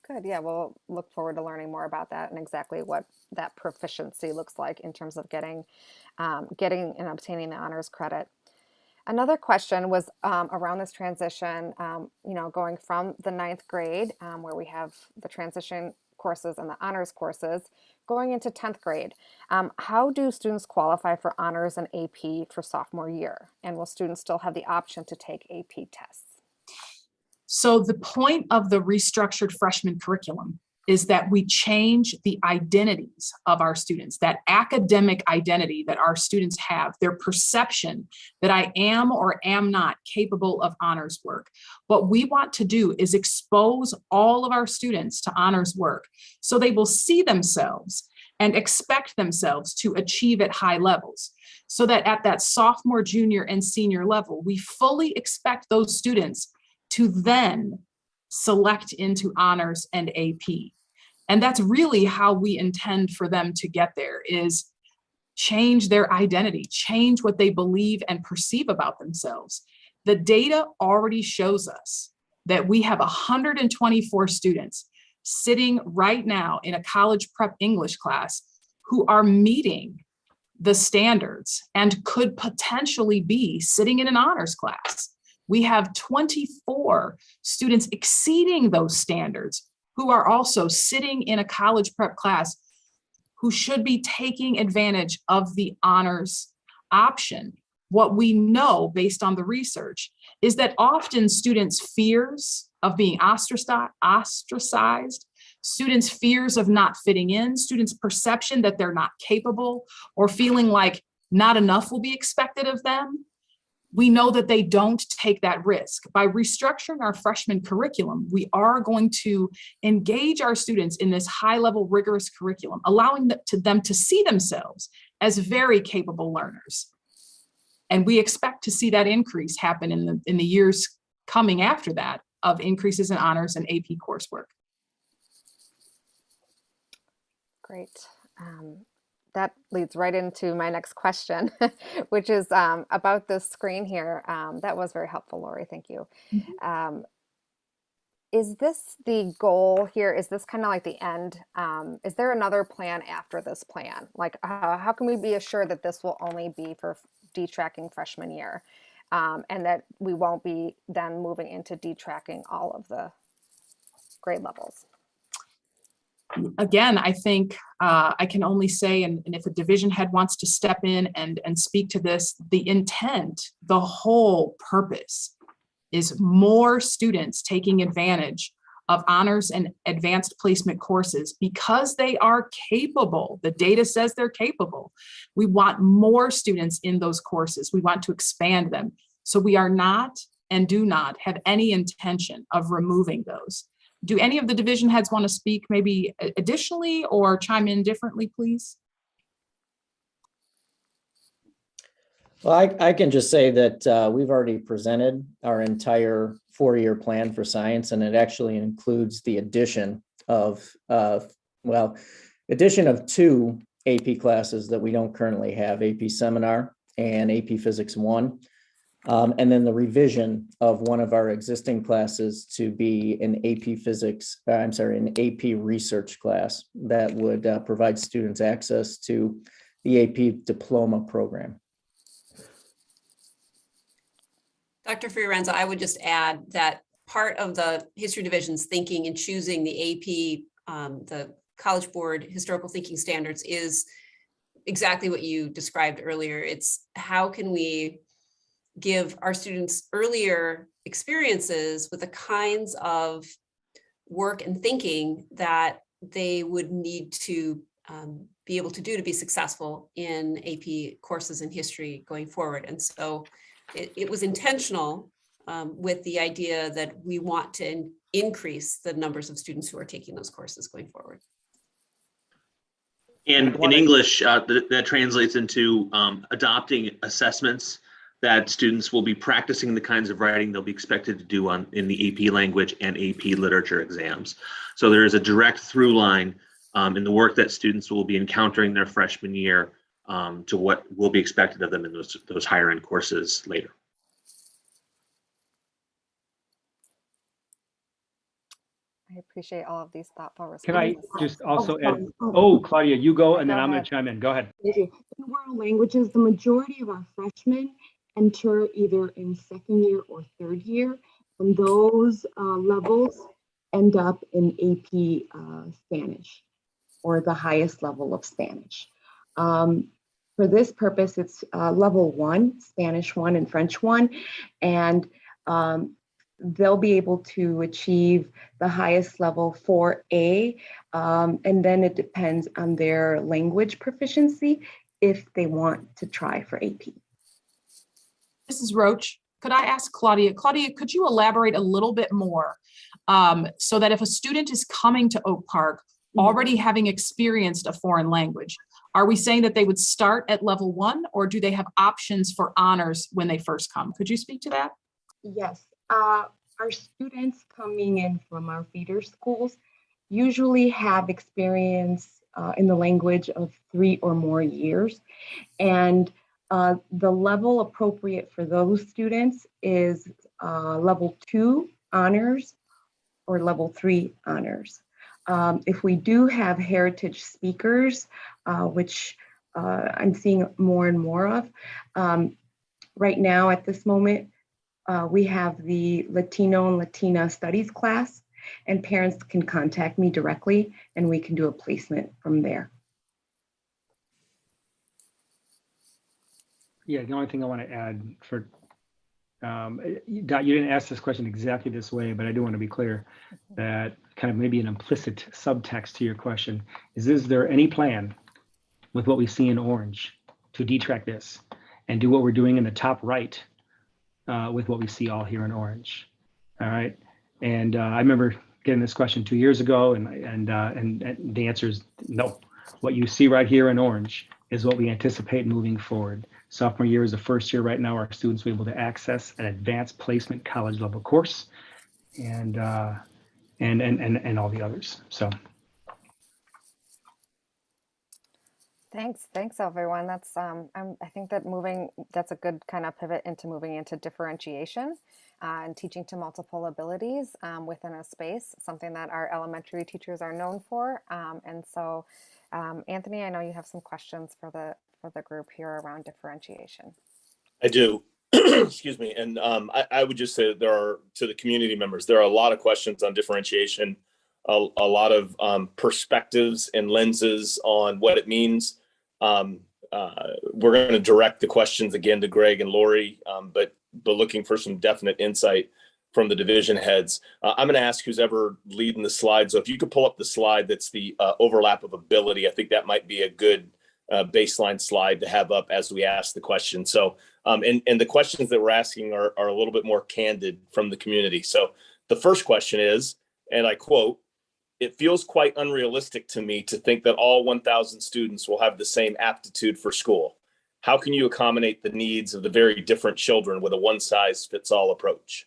Good. Yeah, we'll look forward to learning more about that and exactly what that proficiency looks like in terms of getting and obtaining the honors credit. Another question was around this transition, going from the 9th grade, where we have the transition courses and the honors courses, going into 10th grade. How do students qualify for honors and AP for sophomore year? And will students still have the option to take AP tests? So the point of the restructured freshman curriculum is that we change the identities of our students, that academic identity that our students have, their perception that I am or am not capable of honors work. What we want to do is expose all of our students to honors work so they will see themselves and expect themselves to achieve at high levels, so that at that sophomore, junior, and senior level, we fully expect those students to then select into honors and AP. And that's really how we intend for them to get there, is change their identity, change what they believe and perceive about themselves. The data already shows us that we have 124 students sitting right now in a college prep English class who are meeting the standards and could potentially be sitting in an honors class. We have 24 students exceeding those standards who are also sitting in a college prep class who should be taking advantage of the honors option. What we know based on the research is that often students' fears of being ostracized, students' fears of not fitting in, students' perception that they're not capable or feeling like not enough will be expected of them, we know that they don't take that risk. By restructuring our freshman curriculum, we are going to engage our students in this high-level rigorous curriculum, allowing them to see themselves as very capable learners. And we expect to see that increase happen in the years coming after that of increases in honors and AP coursework. Great. That leads right into my next question, which is about this screen here. That was very helpful, Lori. Thank you. Is this the goal here? Is this kind of like the end? Is there another plan after this plan? Like, how can we be assured that this will only be for detracking freshman year, and that we won't be then moving into detracking all of the grade levels? Again, I think I can only say, and if a division head wants to step in and speak to this, the intent, the whole purpose is more students taking advantage of honors and advanced placement courses because they are capable. The data says they're capable. We want more students in those courses. We want to expand them. So we are not and do not have any intention of removing those. Do any of the division heads want to speak maybe additionally or chime in differently, please? Well, I can just say that we've already presented our entire 4-year plan for science, and it actually includes the addition of, addition of 2 AP classes that we don't currently have, AP Seminar and AP Physics 1. And then the revision of one of our existing classes to be an an AP research class that would provide students access to the AP diploma program. Dr. Fiorenza, I would just add that part of the history division's thinking in choosing the AP, the College Board historical thinking standards is exactly what you described earlier. It's how can we give our students earlier experiences with the kinds of work and thinking that they would need to be able to do to be successful in AP courses in history going forward. And so it was intentional with the idea that we want to increase the numbers of students who are taking those courses going forward. And in English, that translates into adopting assessments that students will be practicing the kinds of writing they'll be expected to do in the AP language and AP literature exams. So there is a direct through line in the work that students will be encountering their freshman year to what will be expected of them in those higher end courses later. I appreciate all of these thoughtful Can I responses. just also sorry. add, oh, Claudia, you go, and then Go I'm going ahead. to chime in. Go ahead. Thank you. In world languages, the majority of our freshmen enter either in second year or third year, and those levels end up in AP Spanish, or the highest level of Spanish. For this purpose, it's level 1, Spanish 1 and French 1, and they'll be able to achieve the highest level 4A, and then it depends on their language proficiency if they want to try for AP. Mrs. Roach, could I ask Claudia? Claudia, could you elaborate a little bit more so that if a student is coming to Oak Park already having experienced a foreign language, are we saying that they would start at level 1, or do they have options for honors when they first come? Could you speak to that? Yes, our students coming in from our feeder schools usually have experience in the language of 3 or more years. And the level appropriate for those students is level 2 honors or level 3 honors. If we do have heritage speakers, which I'm seeing more and more of, right now at this moment, we have the Latino and Latina studies class, and parents can contact me directly and we can do a placement from there. Yeah, the only thing I want to add for, Dot, you didn't ask this question exactly this way, but I do want to be clear that kind of maybe an implicit subtext to your question is there any plan with what we see in orange to detract this and do what we're doing in the top right with what we see all here in orange? All right. And I remember getting this question 2 years ago, and the answer is no. What you see right here in orange is what we anticipate moving forward. Sophomore year is the first year right now our students will be able to access an advanced placement college level course, and all the others. So. Thanks everyone. That's I think that that's a good kind of pivot into moving into differentiation and teaching to multiple abilities within a space, something that our elementary teachers are known for. And so, Anthony, I know you have some questions for the group here around differentiation. I do. Excuse me. And I would just say that to the community members, there are a lot of questions on differentiation, a lot of perspectives and lenses on what it means. We're going to direct the questions again to Greg and Lori, but looking for some definite insight from the division heads. I'm going to ask who's ever leading the slide. So if you could pull up the slide that's the overlap of ability, I think that might be a good baseline slide to have up as we ask the question. So, and the questions that we're asking are a little bit more candid from the community. So the first question is, and I quote, "It feels quite unrealistic to me to think that all 1,000 students will have the same aptitude for school. How can you accommodate the needs of the very different children with a one-size-fits-all approach?"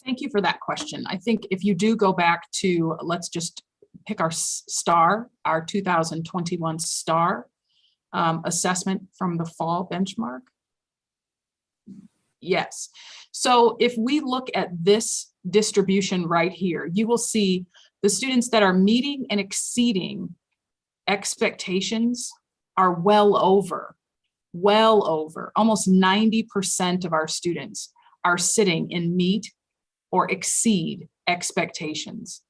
Thank you for that question. I think if you do go back to, let's just pick our STAR, our 2021 STAR assessment from the fall benchmark. Yes. So if we look at this distribution right here, you will see the students that are meeting and exceeding expectations are well over, almost 90% of our students are sitting in meet or exceed expectations,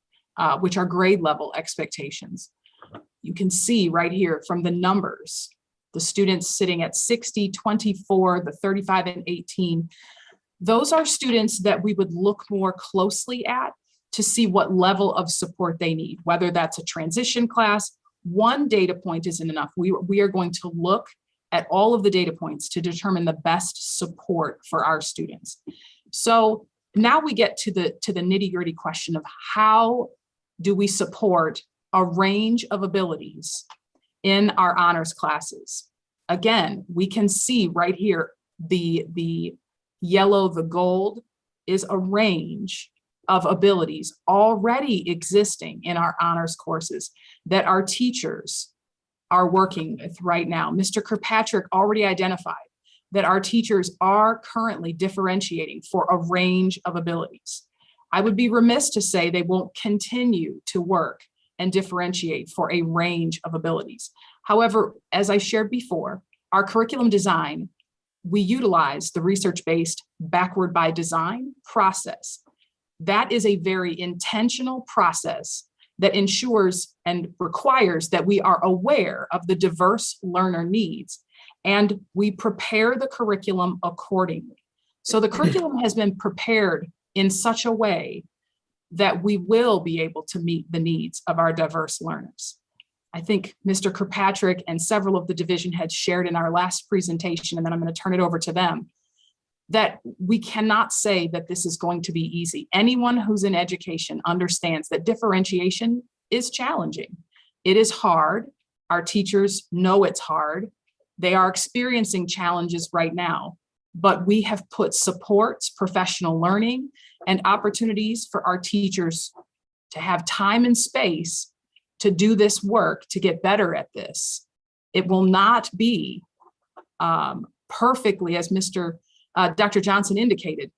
which are grade level expectations. You can see right here from the numbers, the students sitting at 60, 24, the 35 and 18. Those are students that we would look more closely at to see what level of support they need, whether that's a transition class. One data point isn't enough. We are going to look at all of the data points to determine the best support for our students. So now we get to the nitty-gritty question of how do we support a range of abilities in our honors classes. Again, we can see right here, the yellow, the gold is a range of abilities already existing in our honors courses that our teachers are working with right now. Mr. Kirkpatrick already identified that our teachers are currently differentiating for a range of abilities. I would be remiss to say they won't continue to work and differentiate for a range of abilities. However, as I shared before, our curriculum design, we utilize the research-based backward by design process. That is a very intentional process that ensures and requires that we are aware of the diverse learner needs and we prepare the curriculum accordingly. So the curriculum has been prepared in such a way that we will be able to meet the needs of our diverse learners. I think Mr. Kirkpatrick and several of the division heads shared in our last presentation, and then I'm going to turn it over to them, that we cannot say that this is going to be easy. Anyone who's in education understands that differentiation is challenging. It is hard. Our teachers know it's hard. They are experiencing challenges right now, but we have put supports, professional learning, and opportunities for our teachers to have time and space to do this work, to get better at this. It will not be perfectly, as Dr. Johnson indicated.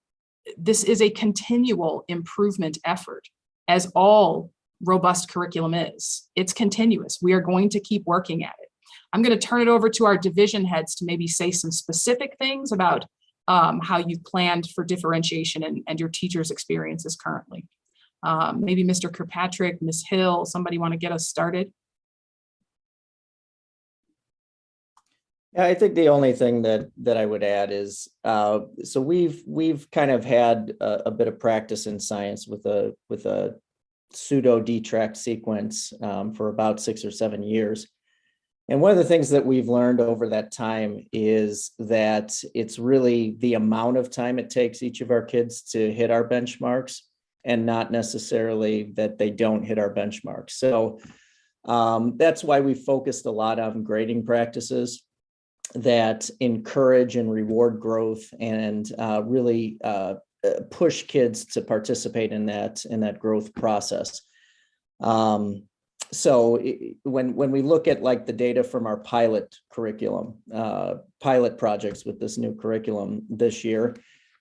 This is a continual improvement effort, as all robust curriculum is. It's continuous. We are going to keep working at it. I'm going to turn it over to our division heads to maybe say some specific things about how you've planned for differentiation and your teachers' experiences currently. Maybe Mr. Kirkpatrick, Ms. Hill, somebody want to get us started? Yeah, I think the only thing that I would add is, so we've kind of had a bit of practice in science with a pseudo D-track sequence for about 6 or 7 years. And one of the things that we've learned over that time is that it's really the amount of time it takes each of our kids to hit our benchmarks and not necessarily that they don't hit our benchmarks. So that's why we focused a lot on grading practices that encourage and reward growth and really push kids to participate in that growth process. So when we look at like the data from our pilot curriculum, pilot projects with this new curriculum this year,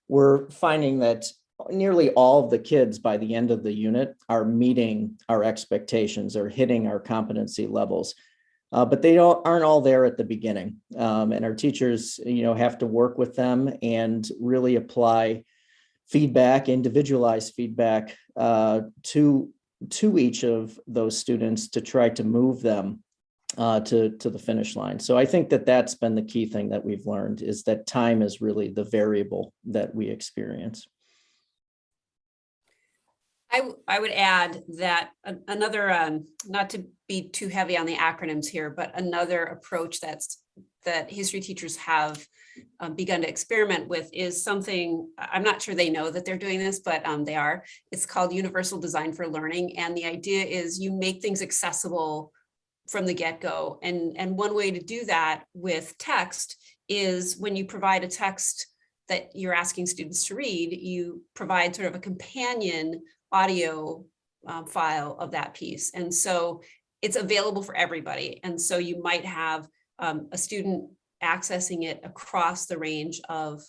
we're finding that nearly all of the kids by the end of the unit are meeting our expectations or hitting our competency levels. But they aren't all there at the beginning. And our teachers, have to work with them and really apply feedback, individualized feedback to each of those students to try to move them to the finish line. So I think that that's been the key thing that we've learned, is that time is really the variable that we experience. I would add that another, not to be too heavy on the acronyms here, but another approach that history teachers have begun to experiment with is something, I'm not sure they know that they're doing this, but they are. It's called Universal Design for Learning. And the idea is you make things accessible from the get-go. And one way to do that with text is when you provide a text that you're asking students to read, you provide sort of a companion audio file of that piece. And so it's available for everybody. And so you might have a student accessing it across the range of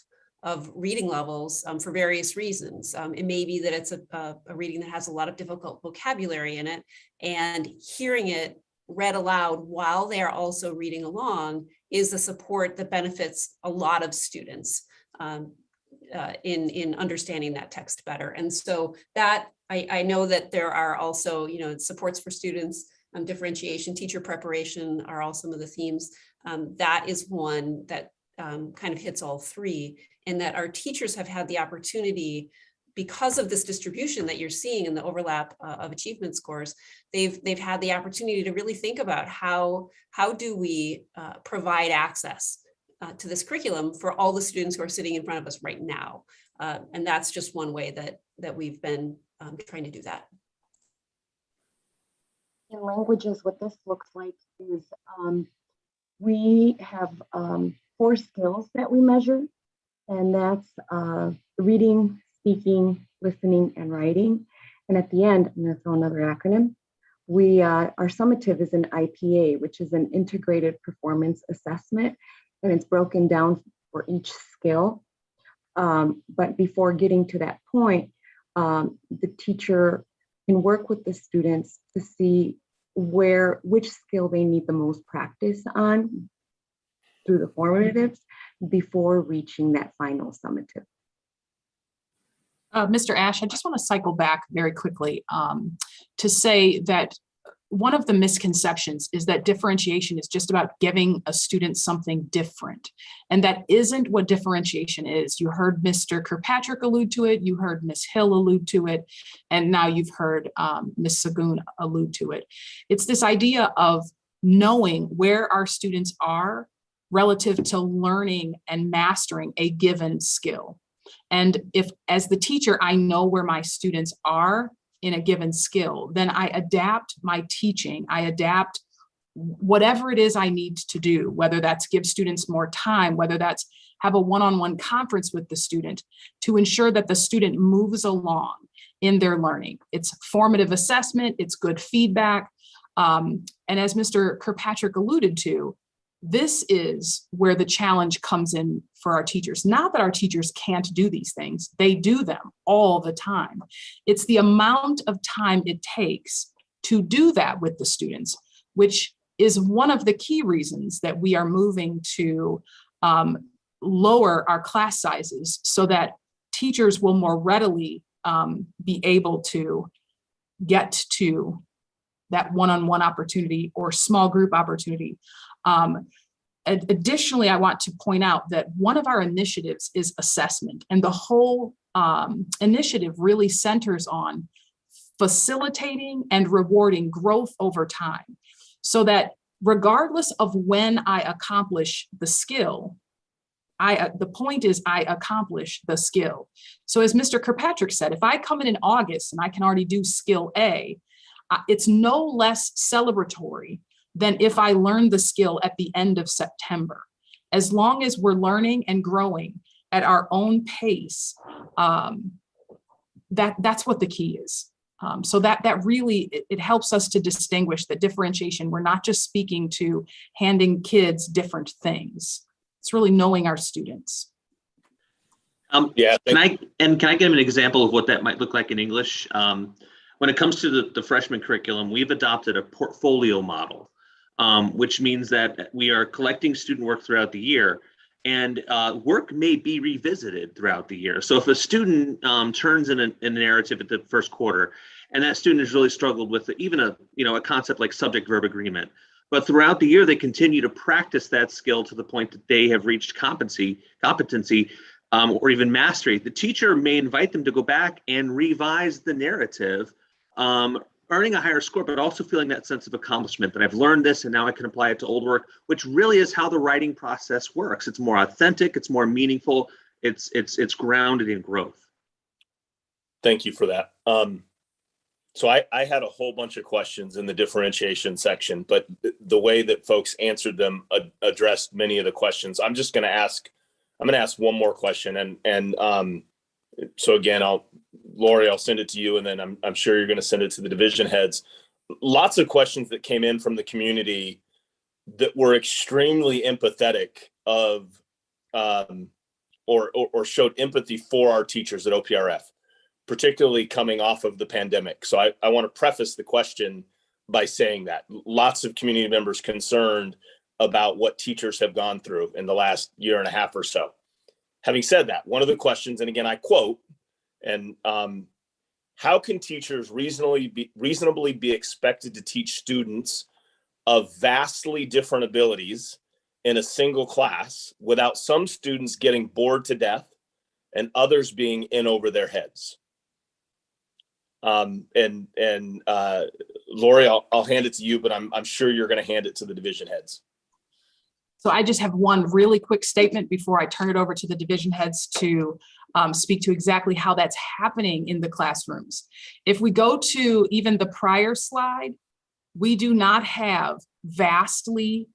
reading levels for various reasons. It may be that it's a reading that has a lot of difficult vocabulary in it, and hearing it read aloud while they are also reading along is the support that benefits a lot of students. in understanding that text better. And so that I know that there are also, supports for students, differentiation, teacher preparation are all some of the themes. That is one that kind of hits all three, and that our teachers have had the opportunity, because of this distribution that you're seeing in the overlap of achievement scores, they've had the opportunity to really think about how do we provide access to this curriculum for all the students who are sitting in front of us right now. And that's just one way that we've been trying to do that. In languages, what this looks like is we have 4 skills that we measure, and that's reading, speaking, listening, and writing. And at the end, I'm going to throw another acronym. Our summative is an IPA, which is an integrated performance assessment, and it's broken down for each skill. But before getting to that point, the teacher can work with the students to see which skill they need the most practice on through the formatives before reaching that final summative. Mr. Ash, I just want to cycle back very quickly to say that one of the misconceptions is that differentiation is just about giving a student something different. And that isn't what differentiation is. You heard Mr. Kirkpatrick allude to it, you heard Ms. Hill allude to it, and now you've heard Ms. Sagoon allude to it. It's this idea of knowing where our students are relative to learning and mastering a given skill. And if, as the teacher, I know where my students are in a given skill, then I adapt my teaching, I adapt whatever it is I need to do, whether that's give students more time, whether that's have a one-on-one conference with the student to ensure that the student moves along in their learning. It's formative assessment, it's good feedback. And as Mr. Kirkpatrick alluded to, this is where the challenge comes in for our teachers. Not that our teachers can't do these things, they do them all the time. It's the amount of time it takes to do that with the students, which is one of the key reasons that we are moving to lower our class sizes so that teachers will more readily be able to get to that one-on-one opportunity or small group opportunity. Additionally, I want to point out that one of our initiatives is assessment, and the whole initiative really centers on facilitating and rewarding growth over time, so that regardless of when I accomplish the skill, the point is I accomplish the skill. So as Mr. Kirkpatrick said, if I come in August and I can already do skill A, it's no less celebratory than if I learn the skill at the end of September. As long as we're learning and growing at our own pace, that's what the key is. So that really, it helps us to distinguish that differentiation. We're not just speaking to handing kids different things. It's really knowing our students. Yeah. Can I give an example of what that might look like in English? When it comes to the freshman curriculum, we've adopted a portfolio model, which means that we are collecting student work throughout the year, and work may be revisited throughout the year. So if a student turns in a narrative at the first quarter, and that student has really struggled with even a concept like subject-verb agreement, but throughout the year they continue to practice that skill to the point that they have reached competency, or even mastery, the teacher may invite them to go back and revise the narrative, earning a higher score, but also feeling that sense of accomplishment that I've learned this and now I can apply it to old work, which really is how the writing process works. It's more authentic, it's more meaningful, it's grounded in growth. Thank you for that. So I had a whole bunch of questions in the differentiation section, but the way that folks answered them addressed many of the questions. I'm going to ask one more question, and so again, Lori, I'll send it to you, and then I'm sure you're going to send it to the division heads. Lots of questions that came in from the community that were extremely empathetic of, or showed empathy for our teachers at OPRF, particularly coming off of the pandemic. So I want to preface the question by saying that lots of community members concerned about what teachers have gone through in the last year and a half or so. Having said that, one of the questions, and again, I quote, and how can teachers reasonably be expected to teach students of vastly different abilities in a single class without some students getting bored to death and others being in over their heads? Lori, I'll hand it to you, but I'm sure you're going to hand it to the division heads. So I just have one really quick statement before I turn it over to the division heads to speak to exactly how that's happening in the classrooms. If we go to even the prior slide, we do not have vastly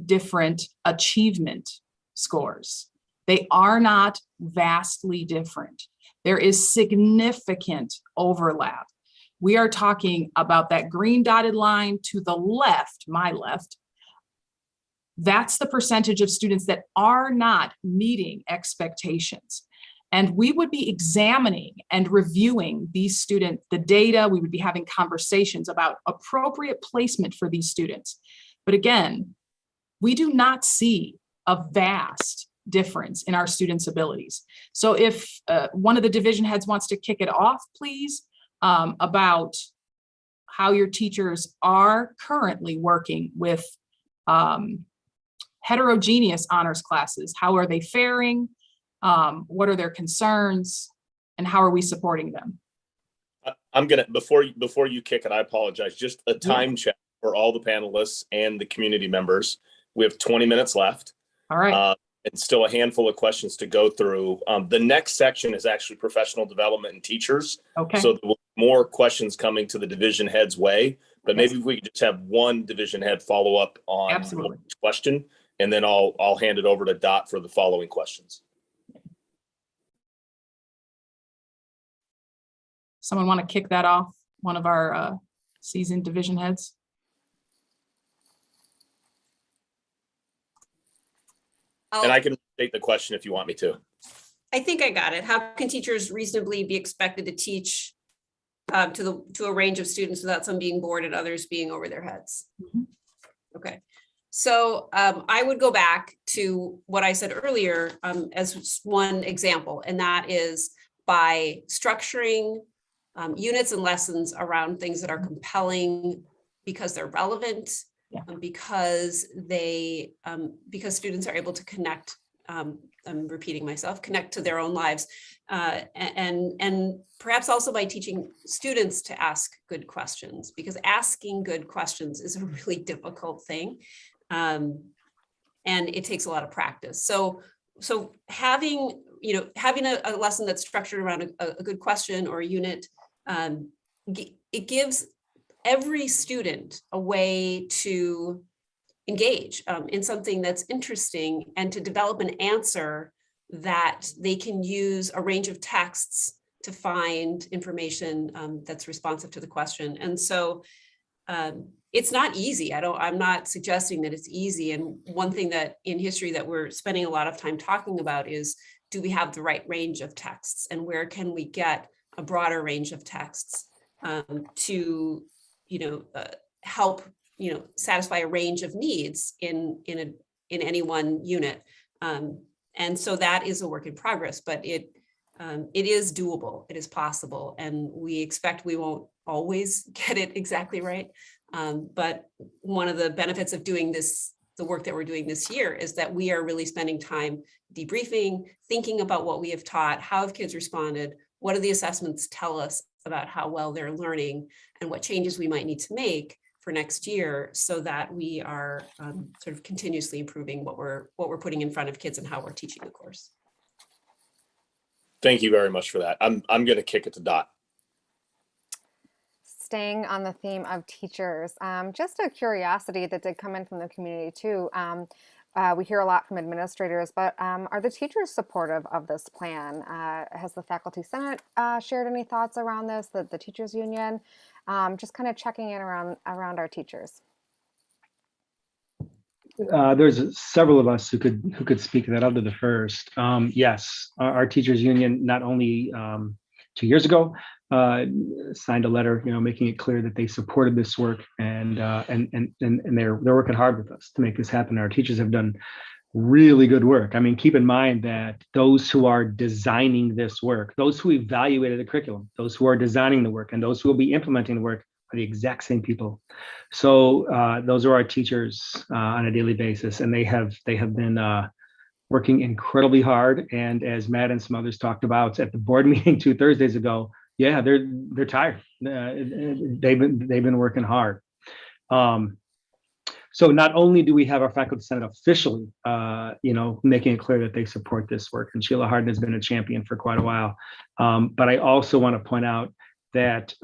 different achievement scores. They are not vastly different. There is significant overlap. We are talking about that green dotted line to the left, my left. That's the percentage of students that are not meeting expectations. And we would be examining and reviewing these students, the data, we would be having conversations about appropriate placement for these students. But again, we do not see a vast difference in our students' abilities. So if one of the division heads wants to kick it off, please, about how your teachers are currently working with heterogeneous honors classes. How are they faring? What are their concerns? And how are we supporting them? I'm gonna, before you kick it, I apologize, just a time check for all the panelists and the community members. We have 20 minutes left. All right. And still a handful of questions to go through. The next section is actually professional development and teachers. Okay. So there will be more questions coming to the division head's way, but maybe if we could just have one division head follow up on Absolutely. each question, and then I'll hand it over to Dot for the following questions. Someone want to kick that off? One of our seasoned division heads? And I can state the question if you want me to. I think I got it. How can teachers reasonably be expected to teach to a range of students without some being bored and others being over their heads? Mhm. Okay, so I would go back to what I said earlier as one example, and that is by structuring units and lessons around things that are compelling because they're relevant, because students are able to connect. I'm repeating myself, connect to their own lives, and perhaps also by teaching students to ask good questions, because asking good questions is a really difficult thing, and it takes a lot of practice. So having a lesson that's structured around a good question or a unit, it gives every student a way to engage in something that's interesting and to develop an answer that they can use a range of texts to find information that's responsive to the question. And so it's not easy. I'm not suggesting that it's easy. And one thing that in history that we're spending a lot of time talking about is, do we have the right range of texts, and where can we get a broader range of texts to help satisfy a range of needs in any one unit. And so that is a work in progress, but it is doable, it is possible, and we expect we won't always get it exactly right. But one of the benefits of doing this, the work that we're doing this year, is that we are really spending time debriefing, thinking about what we have taught, how have kids responded, what do the assessments tell us about how well they're learning, and what changes we might need to make for next year, so that we are sort of continuously improving what we're putting in front of kids and how we're teaching the course. Thank you very much for that. I'm going to kick it to Dot. Staying on the theme of teachers, just a curiosity that did come in from the community too. We hear a lot from administrators, but are the teachers supportive of this plan? Has the Faculty Senate shared any thoughts around this, the teachers union? Just kind of checking in around our teachers. There's several of us who could speak to that. I'll do the first. Yes, our teachers union not only 2 years ago signed a letter, making it clear that they supported this work, and they're working hard with us to make this happen. Our teachers have done really good work. I mean, keep in mind that those who are designing this work, those who evaluated the curriculum, those who are designing the work, and those who will be implementing the work are the exact same people. So those are our teachers on a daily basis, and they have been working incredibly hard. And as Matt and some others talked about at the board meeting 2 Thursdays ago, yeah, they're tired. They've been working hard. So not only do we have our faculty senate officially, making it clear that they support this work, and Sheila Harden has been a champion for quite a while, but I also want to point out that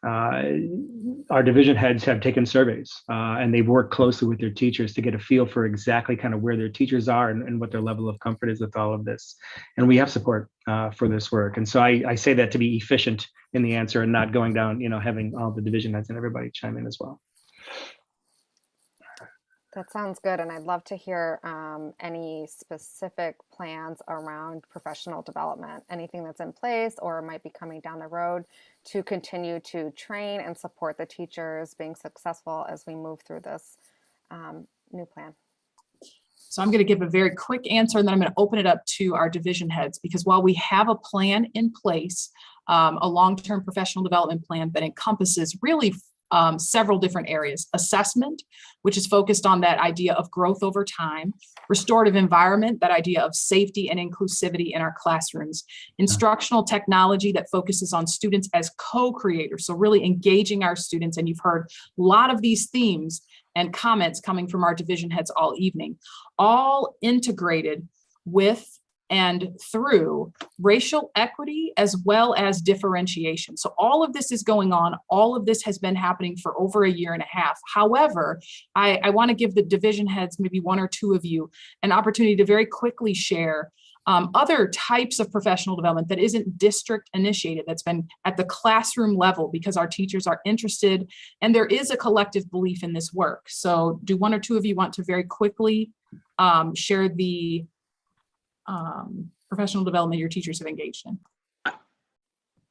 our division heads have taken surveys and they've worked closely with their teachers to get a feel for exactly kind of where their teachers are and what their level of comfort is with all of this. And we have support for this work. And so I say that to be efficient in the answer and not going down, having all the division heads and everybody chime in as well. That sounds good. And I'd love to hear any specific plans around professional development, anything that's in place or might be coming down the road to continue to train and support the teachers being successful as we move through this new plan. So I'm going to give a very quick answer, and then I'm going to open it up to our division heads, because while we have a plan in place, a long-term professional development plan that encompasses really several different areas: assessment, which is focused on that idea of growth over time; restorative environment, that idea of safety and inclusivity in our classrooms; instructional technology that focuses on students as co-creators, so really engaging our students. And you've heard a lot of these themes and comments coming from our division heads all evening, all integrated with and through racial equity as well as differentiation. So all of this is going on. All of this has been happening for over a year and a half. However, I want to give the division heads, maybe 1 or 2 of you, an opportunity to very quickly share other types of professional development that isn't district initiated, that's been at the classroom level because our teachers are interested and there is a collective belief in this work. So do 1 or 2 of you want to very quickly share the professional development your teachers have engaged in?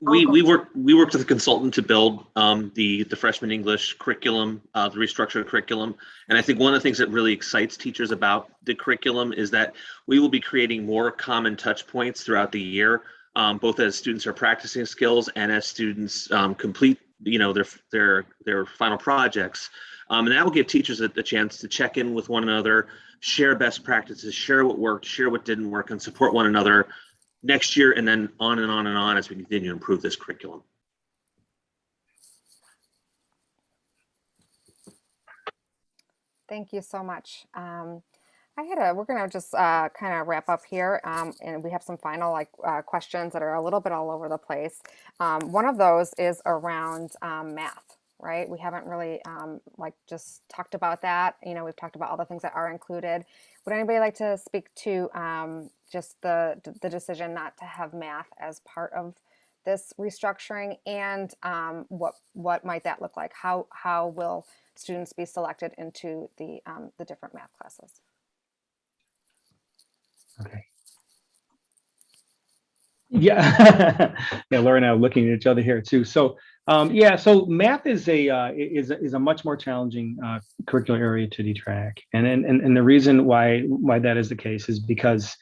We worked with a consultant to build the freshman English curriculum, the restructured curriculum. And I think one of the things that really excites teachers about the curriculum is that we will be creating more common touch points throughout the year, both as students are practicing skills and as students complete, their final projects. And that will give teachers a chance to check in with one another, share best practices, share what worked, share what didn't work, and support one another next year, and then on and on and on as we continue to improve this curriculum. Thank you so much. We're gonna just kind of wrap up here, and we have some final questions that are a little bit all over the place. One of those is around math, right? We haven't really just talked about that. We've talked about all the things that are included. Would anybody like to speak to just the decision not to have math as part of this restructuring, and what might that look like? How will students be selected into the different math classes? Okay. Yeah, yeah. Laura and I are looking at each other here too. So, so math is a much more challenging curricular area to detrack, and the reason why that is the case is because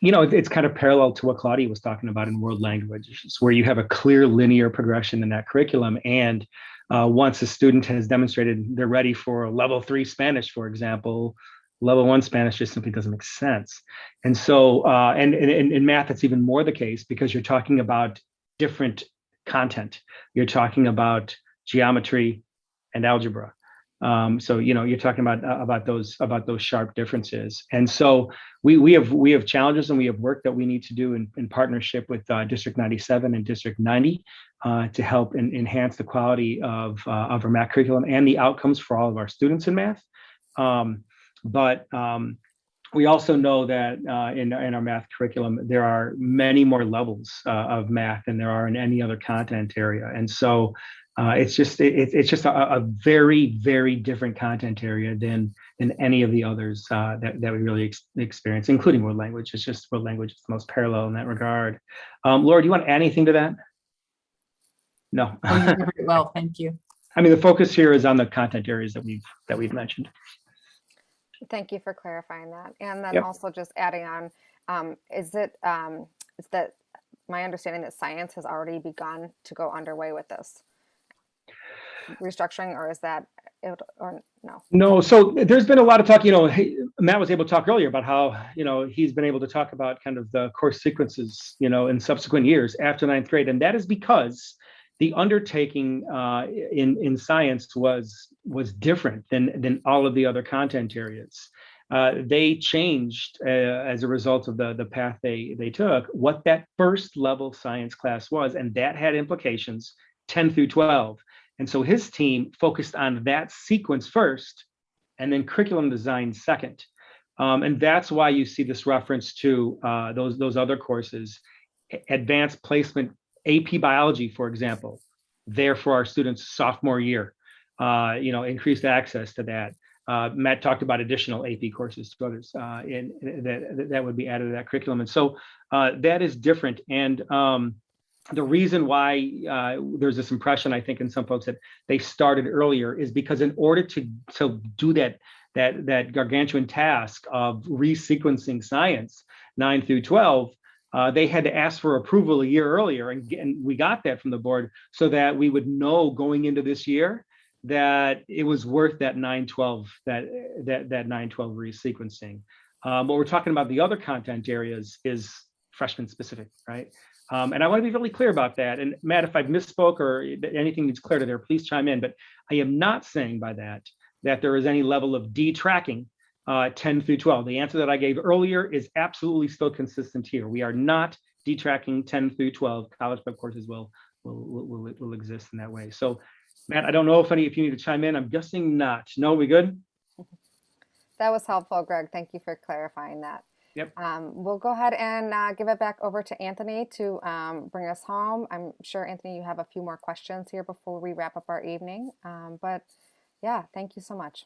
it's kind of parallel to what Claudia was talking about in world languages, where you have a clear linear progression in that curriculum, and once a student has demonstrated they're ready for level 3 Spanish, for example, level 1 Spanish just simply doesn't make sense. And so, and in math, it's even more the case because you're talking about different content. You're talking about geometry and algebra. So you're talking about those sharp differences. And so we have challenges and we have work that we need to do in partnership with District 97 and District 90 to help enhance the quality of our math curriculum and the outcomes for all of our students in math. But we also know that in our math curriculum, there are many more levels of math than there are in any other content area. And so it's just a very, very different content area than any of the others that we really experience, including world language. It's just world language is the most parallel in that regard. Laura, do you want to add anything to that? No. Oh, you covered it well. Thank you. I mean, the focus here is on the content areas that we've mentioned. Thank you for clarifying that. And then Yep. also just adding on, is that my understanding that science has already begun to go underway with this restructuring, or is that it, or no? No, so there's been a lot of talk, Matt was able to talk earlier about how, he's been able to talk about kind of the course sequences, in subsequent years after ninth grade. And that is because the undertaking in science was different than all of the other content areas. They changed as a result of the path they took, what that first level science class was, and that had implications 10 through 12. And so his team focused on that sequence first, and then curriculum design second. And that's why you see this reference to those other courses, advanced placement, AP biology, for example, there for our students sophomore year, increased access to that. Matt talked about additional AP courses to others that would be added to that curriculum. And so that is different. And the reason why there's this impression, I think, in some folks that they started earlier is because in order to do that gargantuan task of resequencing science 9 through 12, they had to ask for approval a year earlier, and we got that from the board so that we would know going into this year that it was worth that 9-12 that 9-12 resequencing. What we're talking about the other content areas is freshman specific, right? And I want to be really clear about that. And Matt, if I've misspoke or anything needs clarity there, please chime in. But I am not saying by that there is any level of detracking 10 through 12. The answer that I gave earlier is absolutely still consistent here. We are not detracking 10 through 12. College prep courses will exist in that way. So, Matt, I don't know if you need to chime in. I'm guessing not. No, we good? That was helpful, Greg. Thank you for clarifying that. Yep. We'll go ahead and give it back over to Anthony to bring us home. I'm sure, Anthony, you have a few more questions here before we wrap up our evening. But yeah, thank you so much.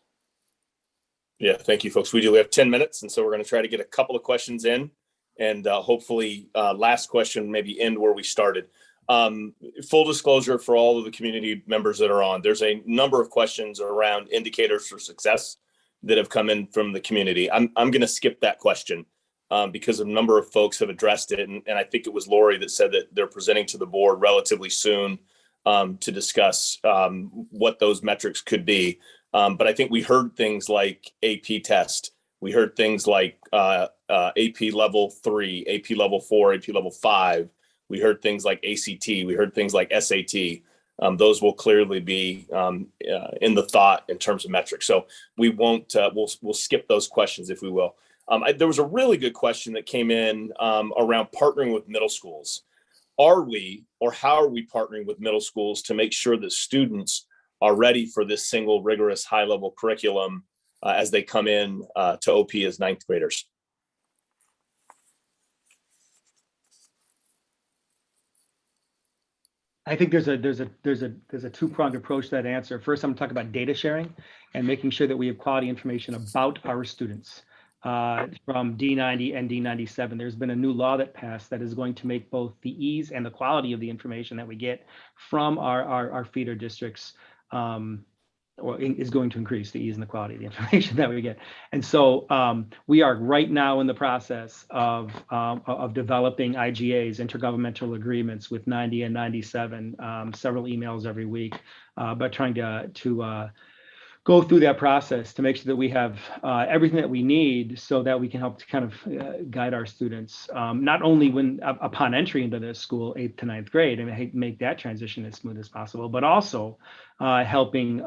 Yeah, thank you, folks. We do have 10 minutes, and so we're going to try to get a couple of questions in, and hopefully last question, maybe end where we started. Full disclosure for all of the community members that are on, there's a number of questions around indicators for success that have come in from the community. I'm going to skip that question because a number of folks have addressed it. And I think it was Lori that said that they're presenting to the board relatively soon to discuss what those metrics could be. But I think we heard things like AP test. We heard things like AP level 3, AP level 4, AP level 5. We heard things like ACT. We heard things like SAT. Those will clearly be in the thought in terms of metrics. So we won't, we'll skip those questions if we will. There was a really good question that came in around partnering with middle schools. Are we, or how are we partnering with middle schools to make sure that students are ready for this single rigorous high level curriculum as they come in to OP as ninth graders? I think there's a two-pronged approach to that answer. First, I'm going to talk about data sharing and making sure that we have quality information about our students. From D90 and D97, there's been a new law that passed that is going to make both the ease and the quality of the information that we get from our feeder districts is going to increase the ease and the quality of the information that we get. And so we are right now in the process of developing IGAs, intergovernmental agreements with 90 and 97, several emails every week, but trying to go through that process to make sure that we have everything that we need so that we can help to kind of guide our students, not only upon entry into the school, 8th to 9th grade, and make that transition as smooth as possible, but also helping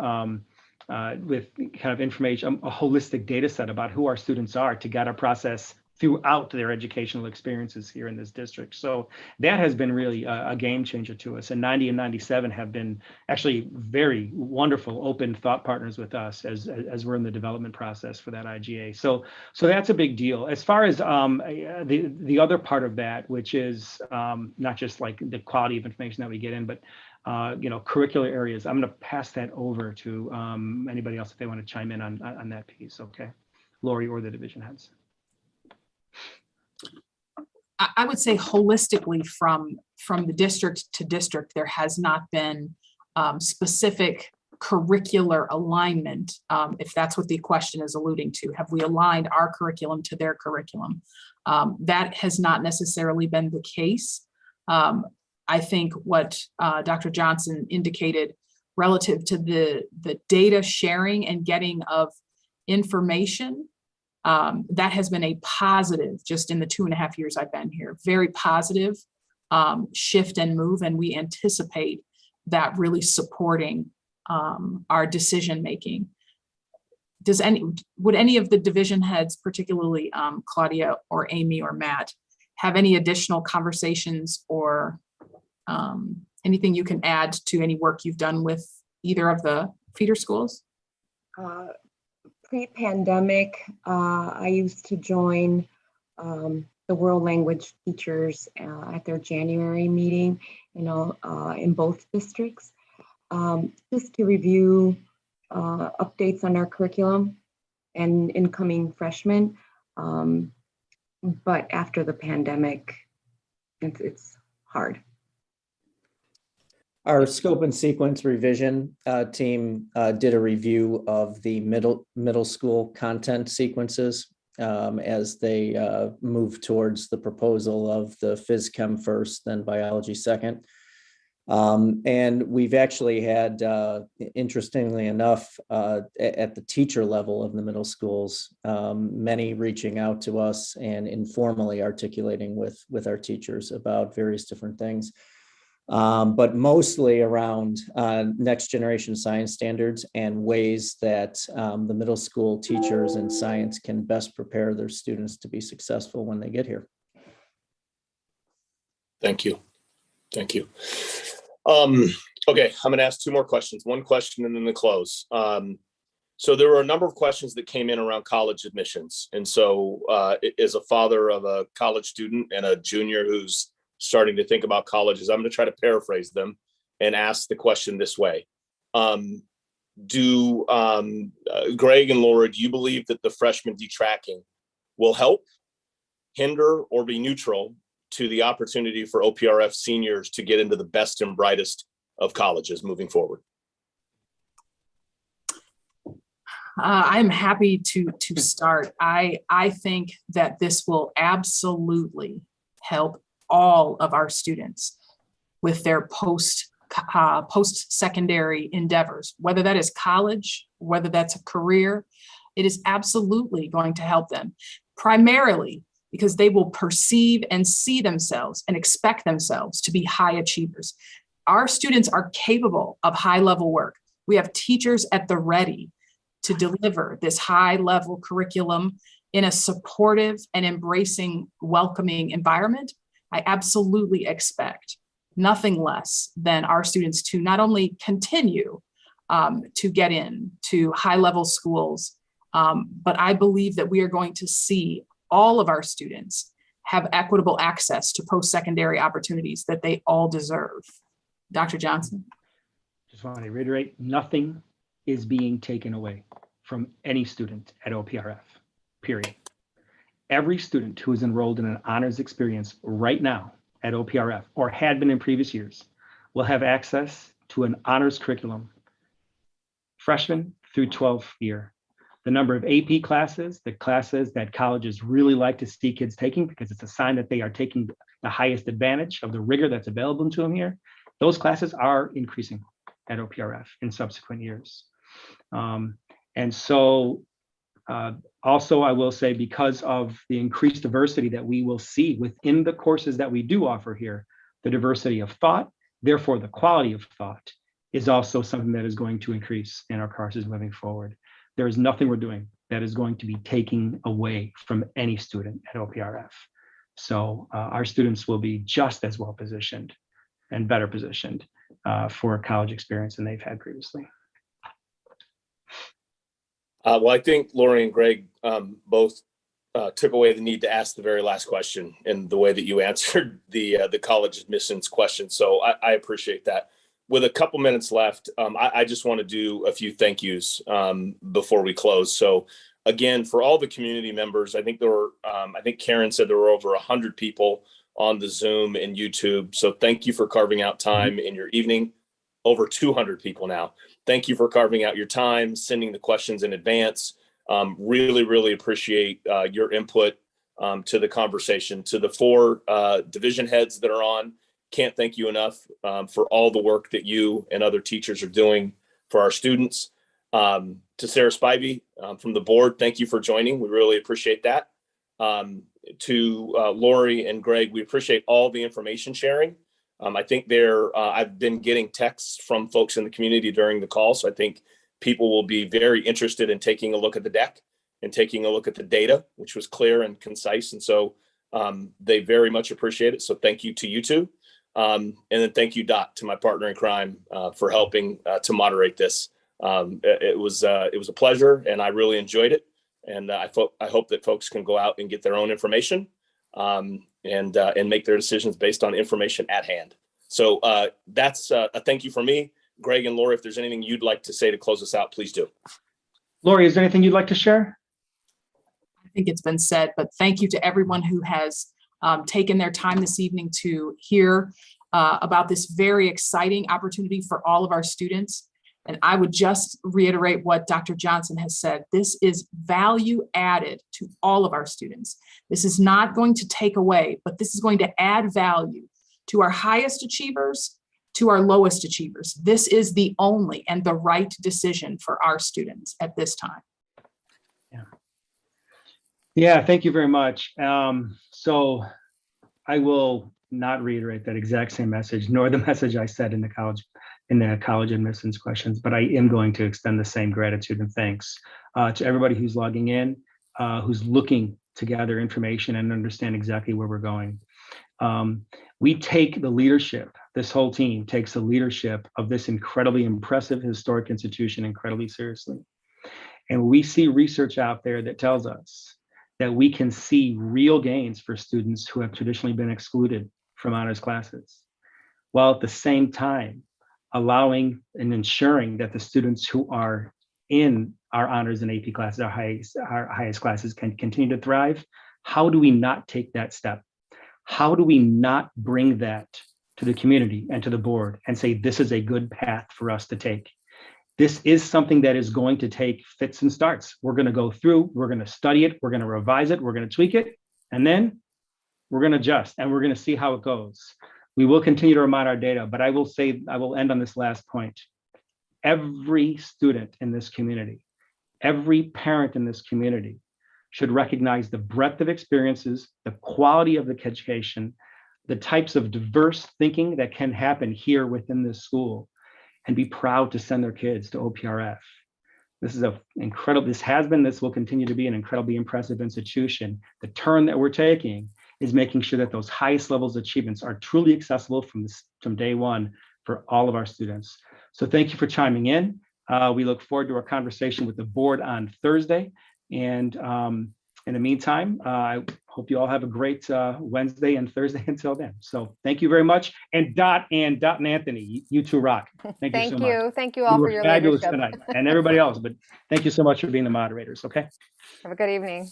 with kind of information, a holistic data set about who our students are to guide our process throughout their educational experiences here in this district. So that has been really a game changer to us. And 90 and 97 have been actually very wonderful, open thought partners with us as we're in the development process for that IGA. So that's a big deal. As far as the other part of that, which is not just like the quality of information that we get in, but curricular areas, I'm going to pass that over to anybody else if they want to chime in on that piece. Okay, Lori or the division heads. I would say holistically from the district to district, there has not been specific curricular alignment, if that's what the question is alluding to. Have we aligned our curriculum to their curriculum? That has not necessarily been the case. I think what Dr. Johnson indicated relative to the data sharing and getting of information, that has been a positive just in the 2.5 years I've been here, very positive shift and move. And we anticipate that really supporting our decision making. Would any of the division heads, particularly Claudia or Amy or Matt, have any additional conversations or anything you can add to any work you've done with either of the feeder schools? Pre-pandemic, I used to join the world language teachers at their January meeting, in both districts, just to review updates on our curriculum and incoming freshmen. But after the pandemic, it's hard. Our scope and sequence revision team did a review of the middle school content sequences as they move towards the proposal of the phys chem first, then biology second. And we've actually had, interestingly enough, at the teacher level of the middle schools, many reaching out to us and informally articulating with our teachers about various different things. But mostly around next generation science standards and ways that the middle school teachers in science can best prepare their students to be successful when they get here. Thank you. Thank you. Okay, I'm going to ask two more questions. One question and then the close. So there were a number of questions that came in around college admissions. And so as a father of a college student and a junior who's starting to think about colleges, I'm going to try to paraphrase them and ask the question this way. Greg and Laura, do you believe that the freshman detracking will help, hinder, or be neutral to the opportunity for OPRF seniors to get into the best and brightest of colleges moving forward? I'm happy to start. I think that this will absolutely help all of our students with their post-secondary endeavors, whether that is college, whether that's a career. It is absolutely going to help them, primarily because they will perceive and see themselves and expect themselves to be high achievers. Our students are capable of high-level work. We have teachers at the ready to deliver this high-level curriculum in a supportive and embracing, welcoming environment. I absolutely expect nothing less than our students to not only continue to get into high-level schools, but I believe that we are going to see all of our students have equitable access to post-secondary opportunities that they all deserve. Dr. Johnson? Just want to reiterate, nothing is being taken away from any student at OPRF, period. Every student who is enrolled in an honors experience right now at OPRF or had been in previous years will have access to an honors curriculum, freshman through 12th year. The number of AP classes, the classes that colleges really like to see kids taking because it's a sign that they are taking the highest advantage of the rigor that's available to them here, those classes are increasing at OPRF in subsequent years. And so also, I will say, because of the increased diversity that we will see within the courses that we do offer here, the diversity of thought, therefore the quality of thought, is also something that is going to increase in our courses moving forward. There is nothing we're doing that is going to be taking away from any student at OPRF. So our students will be just as well positioned and better positioned for a college experience than they've had previously. Well, I think Lori and Greg both took away the need to ask the very last question in the way that you answered the college admissions question. So I appreciate that. With a couple minutes left, I just want to do a few thank yous before we close. So again, for all the community members, I think there were, I think Karen said there were over 100 people on the Zoom and YouTube. So thank you for carving out time in your evening. Over 200 people now. thank you for carving out your time, sending the questions in advance. Really, really appreciate your input to the conversation. To the 4 division heads that are on, can't thank you enough for all the work that you and other teachers are doing for our students. To Sarah Spivey from the board, thank you for joining. We really appreciate that. To Lori and Greg, we appreciate all the information sharing. I think I've been getting texts from folks in the community during the call, so I think people will be very interested in taking a look at the deck and taking a look at the data, which was clear and concise. And so they very much appreciate it. So thank you to you two. And then thank you, Dot, to my partner in crime for helping to moderate this. It was a pleasure and I really enjoyed it. And I hope that folks can go out and get their own information and make their decisions based on information at hand. So that's a thank you for me. Greg and Lori, if there's anything you'd like to say to close us out, please do. Lori, is there anything you'd like to share? I think it's been said, but thank you to everyone who has taken their time this evening to hear about this very exciting opportunity for all of our students. And I would just reiterate what Dr. Johnson has said. This is value added to all of our students. This is not going to take away, but this is going to add value to our highest achievers, to our lowest achievers. This is the only and the right decision for our students at this time. Yeah, thank you very much. So I will not reiterate that exact same message, nor the message I said in the college admissions questions, but I am going to extend the same gratitude and thanks to everybody who's logging in, who's looking to gather information and understand exactly where we're going. We take the leadership, this whole team takes the leadership of this incredibly impressive historic institution incredibly seriously. And we see research out there that tells us that we can see real gains for students who have traditionally been excluded from honors classes, while at the same time allowing and ensuring that the students who are in our honors and AP classes, our highest classes, can continue to thrive. How do we not take that step? How do we not bring that to the community and to the board and say, this is a good path for us to take? This is something that is going to take fits and starts. We're going to go through, we're going to study it, we're going to revise it, we're going to tweak it, and then we're going to adjust and we're going to see how it goes. We will continue to remind our data, but I will end on this last point. Every student in this community, every parent in this community should recognize the breadth of experiences, the quality of the education, the types of diverse thinking that can happen here within this school, and be proud to send their kids to OPRF. This will continue to be an incredibly impressive institution. The turn that we're taking is making sure that those highest levels of achievements are truly accessible from day one for all of our students. So thank you for chiming in. We look forward to our conversation with the board on Thursday. And in the meantime, I hope you all have a great Wednesday and Thursday until then. So thank you very much. And Dot and Anthony, you two rock. Thank you so much. Thank you all You for were your fabulous leadership. tonight, and everybody else, but thank you so much for being the moderators, okay? Have a good evening.